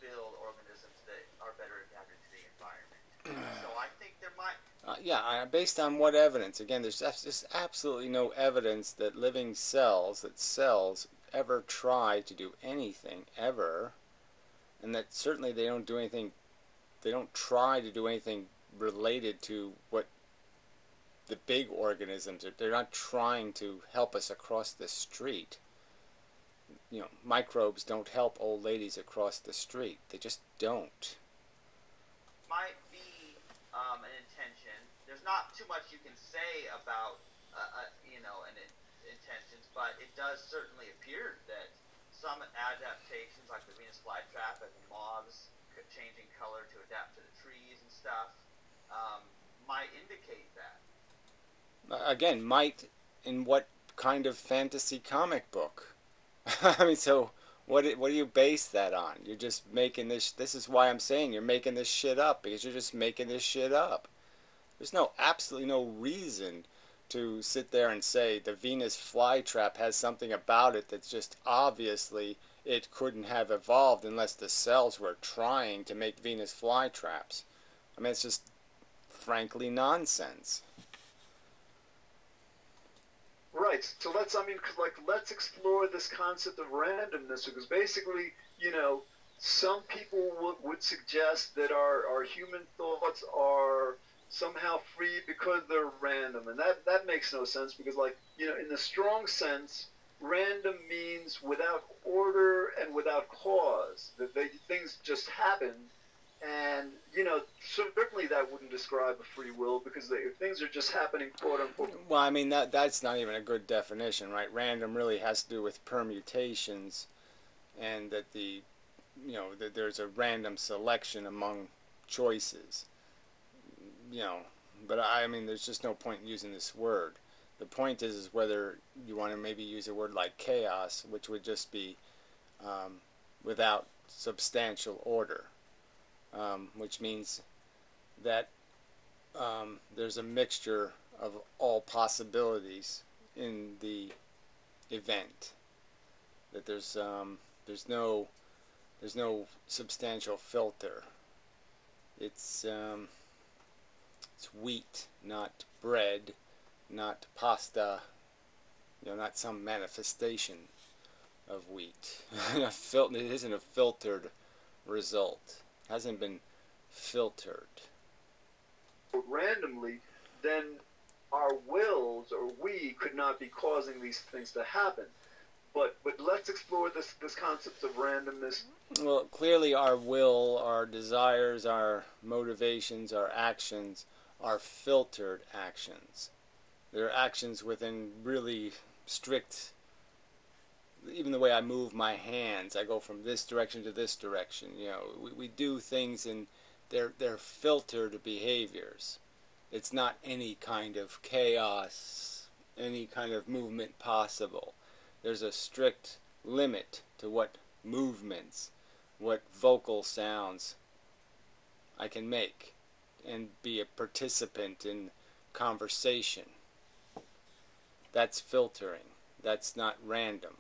build organisms that are better adapted to the environment. So I think there might. Based on what evidence? Again, there's absolutely no evidence that living cells, ever try to do anything, ever. And that certainly they don't do anything, they don't try to do anything related to what the big organisms are. They're not trying to help us across the street. Microbes don't help old ladies across the street. They just don't. Might be an intention. There's not too much you can say about intentions, but it does certainly appear that some adaptations, like the Venus flytrap and the moths changing color to adapt to the trees and stuff, might indicate that. Again, might in what kind of fantasy comic book? I mean, so what do you base that on? You're just making this. This is why I'm saying you're making this shit up, because you're just making this shit up. There's absolutely no reason to sit there and say the Venus flytrap has something about it that's just obviously it couldn't have evolved unless the cells were trying to make Venus flytraps. I mean, it's just frankly nonsense. right. So let's explore this concept of randomness because basically, you know, some people would suggest that our human thoughts are somehow free because they're random, and that makes no sense because, like, you know, in the strong sense, random means without order and without cause. That things just happen, and you know, certainly that wouldn't describe a free will because if things are just happening, quote unquote. Well, I mean that's not even a good definition, right? Random really has to do with permutations, and that that there's a random selection among choices, you know. But I mean, there's just no point in using this word. The point is whether you want to maybe use a word like chaos, which would just be without substantial order, which means that there's a mixture of all possibilities in the event. That there's no substantial filter. It's it's wheat, not bread, not pasta. You know, not some manifestation of wheat. It isn't a filtered result. It hasn't been filtered. Randomly, then our wills or we could not be causing these things to happen. But let's explore this concept of randomness. Well, clearly our will, our desires, our motivations, our actions are filtered actions. They're actions within really strict. Even the way I move my hands, I go from this direction to this direction. You know, we do things and they're filtered behaviors. It's not any kind of chaos, any kind of movement possible. There's a strict limit to what movements, what vocal sounds I can make and be a participant in conversation. That's filtering. That's not random.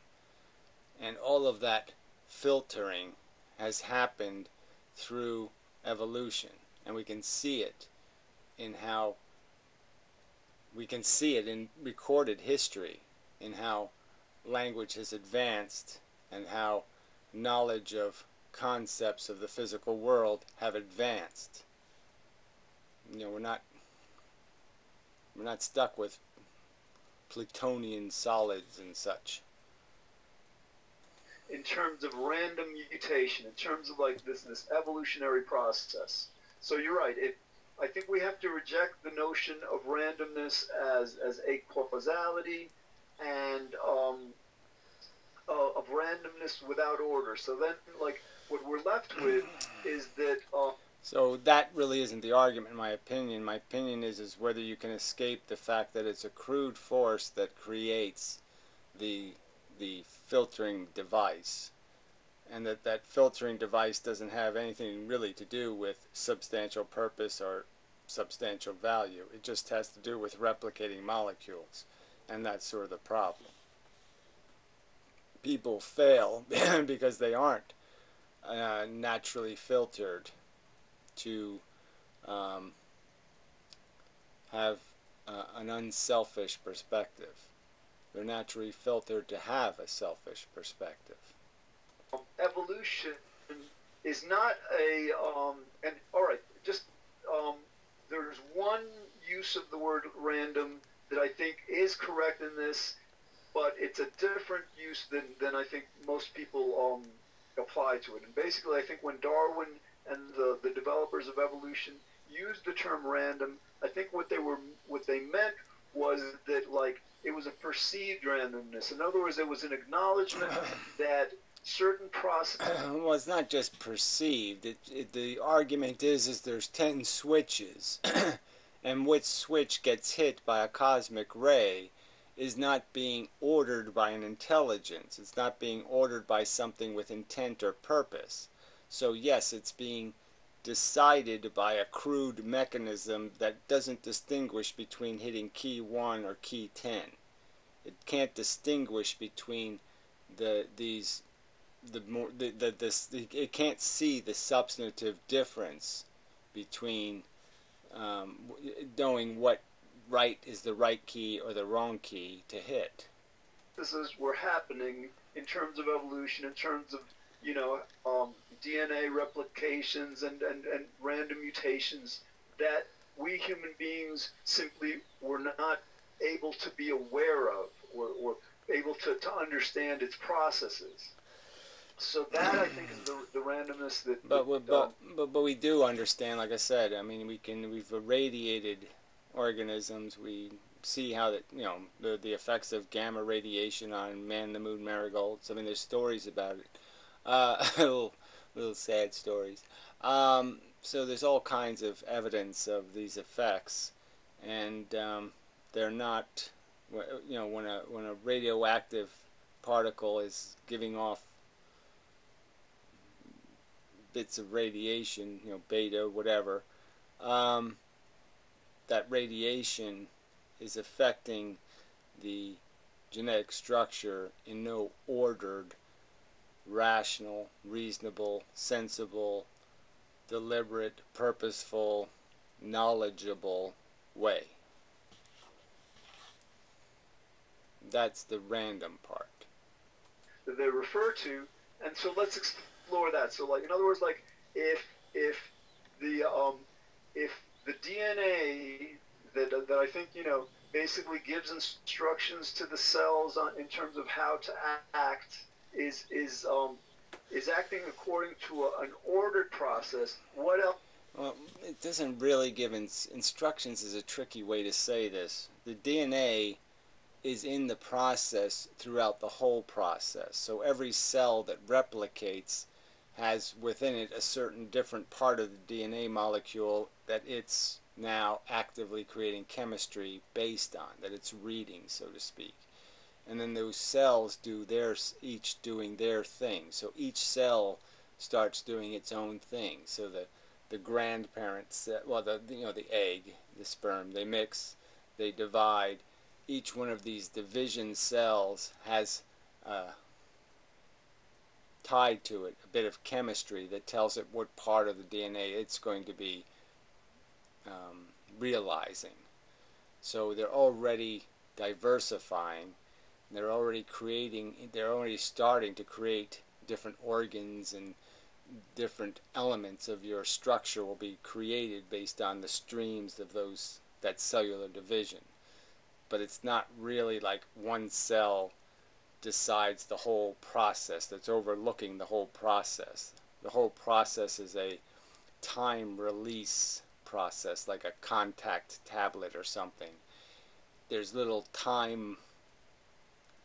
And all of that filtering has happened through evolution. And we can see it in how we can see it in recorded history, in how language has advanced and how knowledge of concepts of the physical world have advanced. You know, we're not stuck with Plutonian solids and such. In terms of random mutation, in terms of like this evolutionary process. So you're right. I think we have to reject the notion of randomness as a causality and of randomness without order. So then, like, what we're left with is that. So that really isn't the argument, in my opinion. My opinion is whether you can escape the fact that it's a crude force that creates the filtering device, and that filtering device doesn't have anything really to do with substantial purpose or substantial value. It just has to do with replicating molecules, and that's sort of the problem. People fail because they aren't naturally filtered to have an unselfish perspective. They're naturally filtered to have a selfish perspective. Evolution is not and all right, just there's one use of the word random that I think is correct in this, but it's a different use than I think most people apply to it. And basically, I think when Darwin and the developers of evolution used the term random, I think what they meant was that, like, it was a perceived randomness. In other words, it was an acknowledgement that certain processes. Well, it's not just perceived. The argument is there's 10 switches, and which switch gets hit by a cosmic ray is not being ordered by an intelligence. It's not being ordered by something with intent or purpose. So yes, it's being decided by a crude mechanism that doesn't distinguish between hitting key 1 or key 10. It can't distinguish between it can't see the substantive difference between knowing what right is the right key or the wrong key to hit. This is were happening in terms of evolution, in terms of you know DNA replications and random mutations that we human beings simply were not able to be aware of or able to understand its processes. So that I think is the randomness But we do understand, like I said. I mean, we've irradiated organisms. We see how that the effects of gamma radiation on man, the moon, marigolds. I mean, there's stories about it. Little sad stories. So there's all kinds of evidence of these effects, and they're not. When a radioactive particle is giving off bits of radiation, beta, whatever, that radiation is affecting the genetic structure in no ordered, rational, reasonable, sensible, deliberate, purposeful, knowledgeable way. That's the random part that they refer to, and so let's explore that. So, like in other words, like if the if the DNA that I think basically gives instructions to the cells in terms of how to act is acting according to an ordered process. What else? Well, it doesn't really give instructions. Is a tricky way to say this. The DNA is in the process throughout the whole process. So every cell that replicates has within it a certain different part of the DNA molecule that it's now actively creating chemistry based on, that it's reading, so to speak. And then those cells each doing their thing. So each cell starts doing its own thing. So the grandparents, the egg, the sperm, they mix, they divide. Each one of these division cells has tied to it a bit of chemistry that tells it what part of the DNA it's going to be realizing. So they're already diversifying. They're already starting to create different organs, and different elements of your structure will be created based on the streams of that cellular division. But it's not really like one cell decides the whole process, that's overlooking the whole process. The whole process is a time release process, like a contact tablet or something. There's little time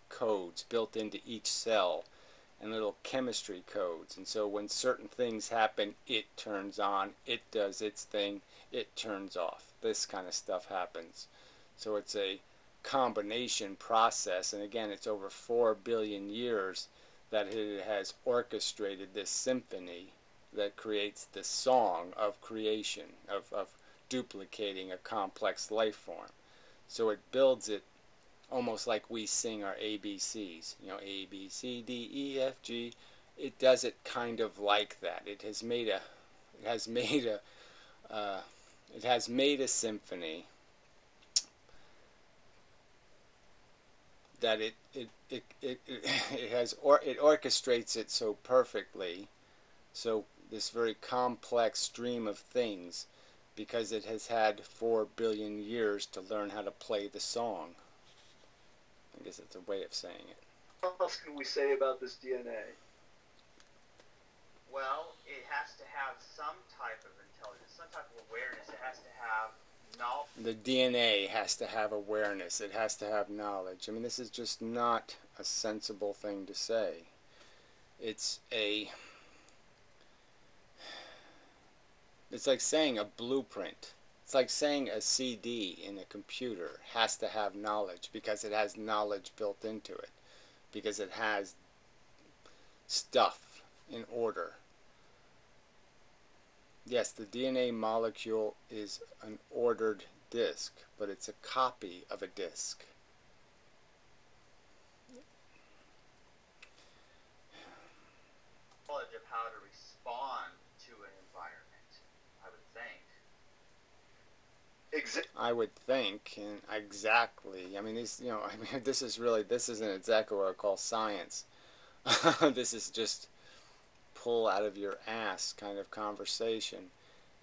codes built into each cell and little chemistry codes, and so when certain things happen, it turns on, it does its thing, it turns off. This kind of stuff happens. So it's a combination process, and again, it's over 4 billion years that it has orchestrated this symphony that creates the song of creation, of duplicating a complex life form. So it builds it almost like we sing our ABCs, A, B, C, D, E, F, G. It does it kind of like that. It has made a symphony that it orchestrates it so perfectly, so this very complex stream of things, because it has had 4 billion years to learn how to play the song. I guess that's a way of saying it. What else can we say about this DNA? Well, it has to have some type of intelligence, some type of awareness. It has to have knowledge. The DNA has to have awareness. It has to have knowledge. I mean, this is just not a sensible thing to say. It's like saying a blueprint. It's like saying a CD in a computer has to have knowledge, because it has knowledge built into it, because it has stuff in order. Yes, the DNA molecule is an ordered disk, but it's a copy of a disk. Knowledge of how to respond to an environment, I would think. I would think, and exactly. I mean, these, I mean, this isn't exactly what I call science. This is just pull out of your ass kind of conversation.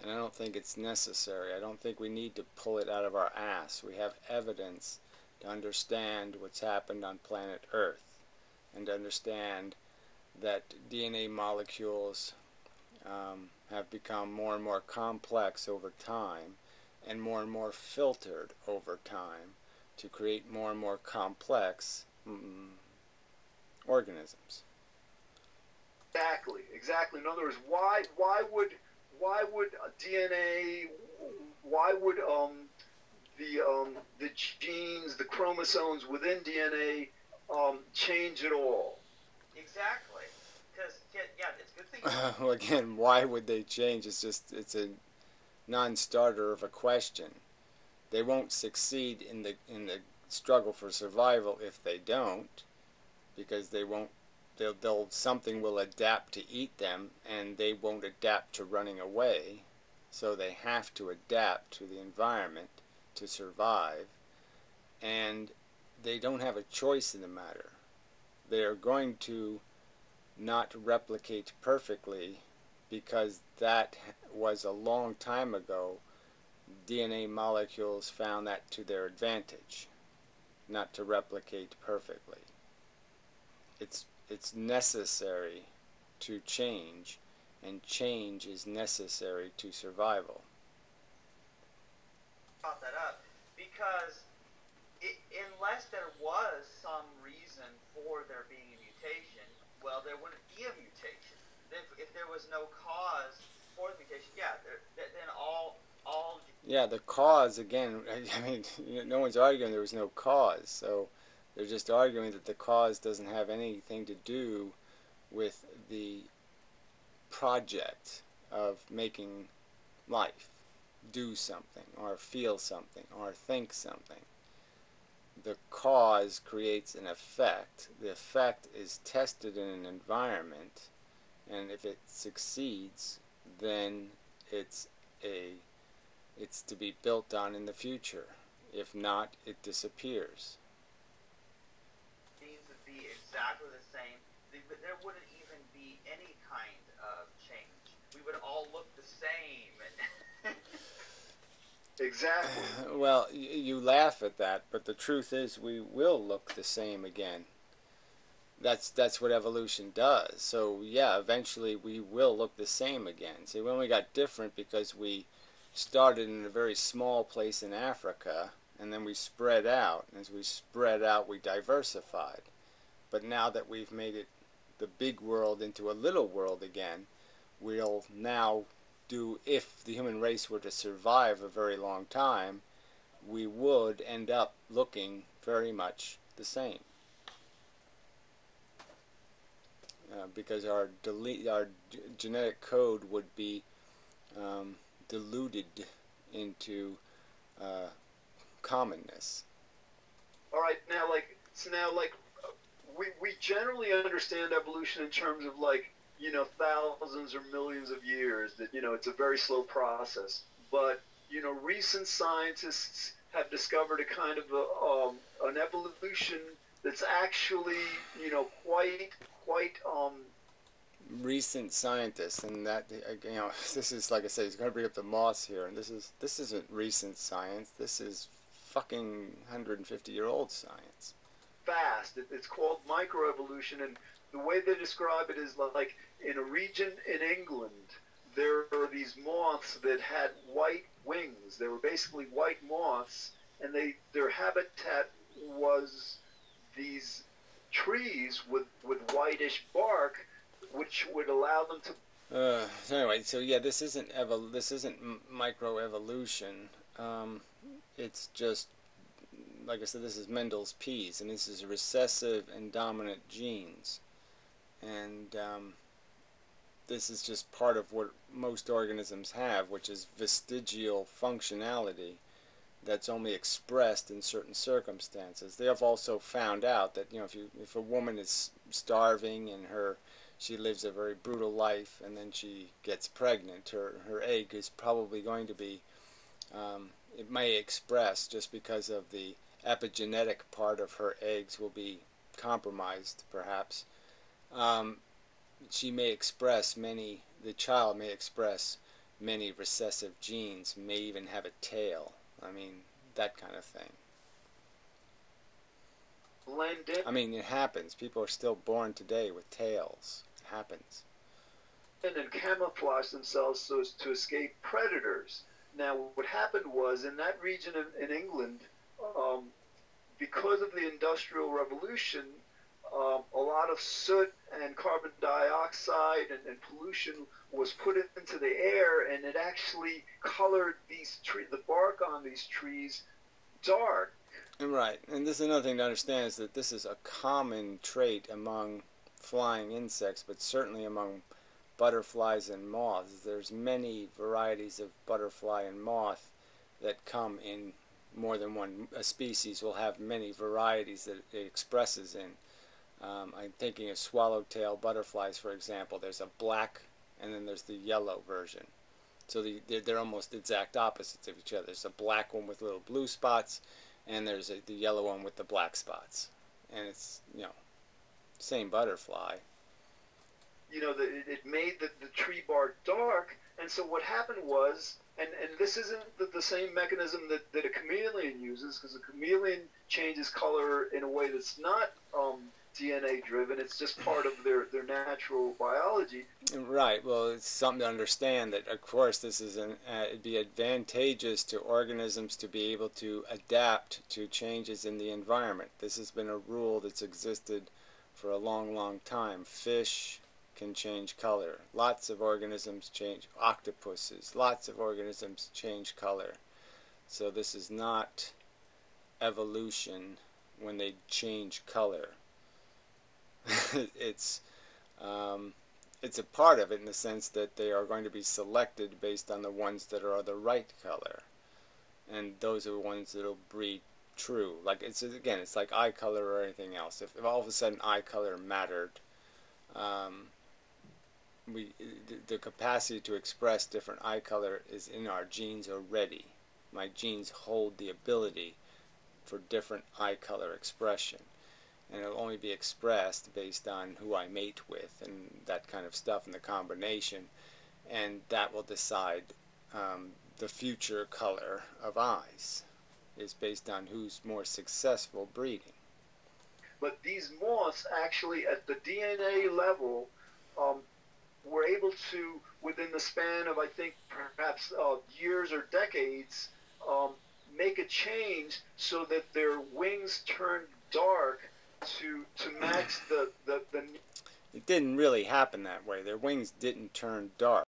And I don't think it's necessary. I don't think we need to pull it out of our ass. We have evidence to understand what's happened on planet Earth and to understand that DNA molecules have become more and more complex over time and more filtered over time to create more and more complex organisms. Exactly. In other words, why would DNA, why would the genes, the chromosomes within DNA change at all? Exactly. Because yeah, it's a good thing. Well, again, why would they change? It's a non-starter of a question. They won't succeed in the struggle for survival if they don't, because they won't. They'll something will adapt to eat them, and they won't adapt to running away. So they have to adapt to the environment to survive, and they don't have a choice in the matter. They are going to not replicate perfectly because that was a long time ago. DNA molecules found that to their advantage, not to replicate perfectly. It's necessary to change, and change is necessary to survival. Brought that up because unless there was some reason for there being a mutation, well, there wouldn't be a mutation. If there was no cause for the mutation, yeah, then all. Yeah, the cause again. I mean, no one's arguing there was no cause, so they're just arguing that the cause doesn't have anything to do with the project of making life do something or feel something or think something. The cause creates an effect. The effect is tested in an environment, and if it succeeds, then it's to be built on in the future. If not, it disappears. Genes would be exactly the same. There wouldn't even be any kind of change. We would all look the same. Exactly. Well, you laugh at that, but the truth is we will look the same again. That's what evolution does. So yeah, eventually we will look the same again. See, we only got different because we started in a very small place in Africa, and then we spread out. And as we spread out, we diversified. But now that we've made it the big world into a little world again, we'll now do, if the human race were to survive a very long time, we would end up looking very much the same. Because our genetic code would be diluted into commonness. All right, now we generally understand evolution in terms of thousands or millions of years. That it's a very slow process, but recent scientists have discovered a kind of an evolution that's actually quite recent scientists, and that this is, like I said, he's going to bring up the moss here, and this isn't recent science. This is fucking 150-year-old science. Fast. It's called microevolution, and the way they describe it is like in a region in England, there are these moths that had white wings. They were basically white moths, and their habitat was these trees with whitish bark, which would allow them to. So anyway, so yeah, this isn't microevolution. It's just, like I said, this is Mendel's peas, and this is recessive and dominant genes, and this is just part of what most organisms have, which is vestigial functionality that's only expressed in certain circumstances. They have also found out that if a woman is starving and she lives a very brutal life and then she gets pregnant, her egg is probably going to be it may express, just because of the epigenetic part of her eggs will be compromised, perhaps. Um, she may express many, the child may express many recessive genes, may even have a tail. I mean, that kind of thing. Blend in I mean, it happens. People are still born today with tails. It happens. and camouflage themselves so as to escape predators. Now, what happened was in that region in England, um, because of the Industrial Revolution, a lot of soot and carbon dioxide and pollution was put into the air, and it actually colored the bark on these trees dark. Right, and this is another thing to understand, is that this is a common trait among flying insects, but certainly among butterflies and moths. There's many varieties of butterfly and moth that come in more than one. A species will have many varieties that it expresses in. I'm thinking of swallowtail butterflies, for example. There's a black and then there's the yellow version. So they're almost exact opposites of each other. There's a black one with little blue spots, and there's the yellow one with the black spots. And it's, same butterfly. It made the tree bark dark, and so what happened was, and this isn't the same mechanism that a chameleon uses, because a chameleon changes color in a way that's not DNA driven. It's just part of their natural biology. Right. Well, it's something to understand that, of course, this is it'd be advantageous to organisms to be able to adapt to changes in the environment. This has been a rule that's existed for a long, long time. Fish can change color. Lots of organisms change. Octopuses. Lots of organisms change color. So this is not evolution when they change color. it's it's a part of it in the sense that they are going to be selected based on the ones that are the right color, and those are the ones that will breed true. Like it's like eye color or anything else. If all of a sudden eye color mattered, um, the capacity to express different eye color is in our genes already. My genes hold the ability for different eye color expression, and it'll only be expressed based on who I mate with and that kind of stuff, and the combination, and that will decide the future color of eyes is based on who's more successful breeding. But these moths actually, at the DNA level, were able to, within the span of, I think, perhaps years or decades, make a change so that their wings turned dark to match the It didn't really happen that way. Their wings didn't turn dark.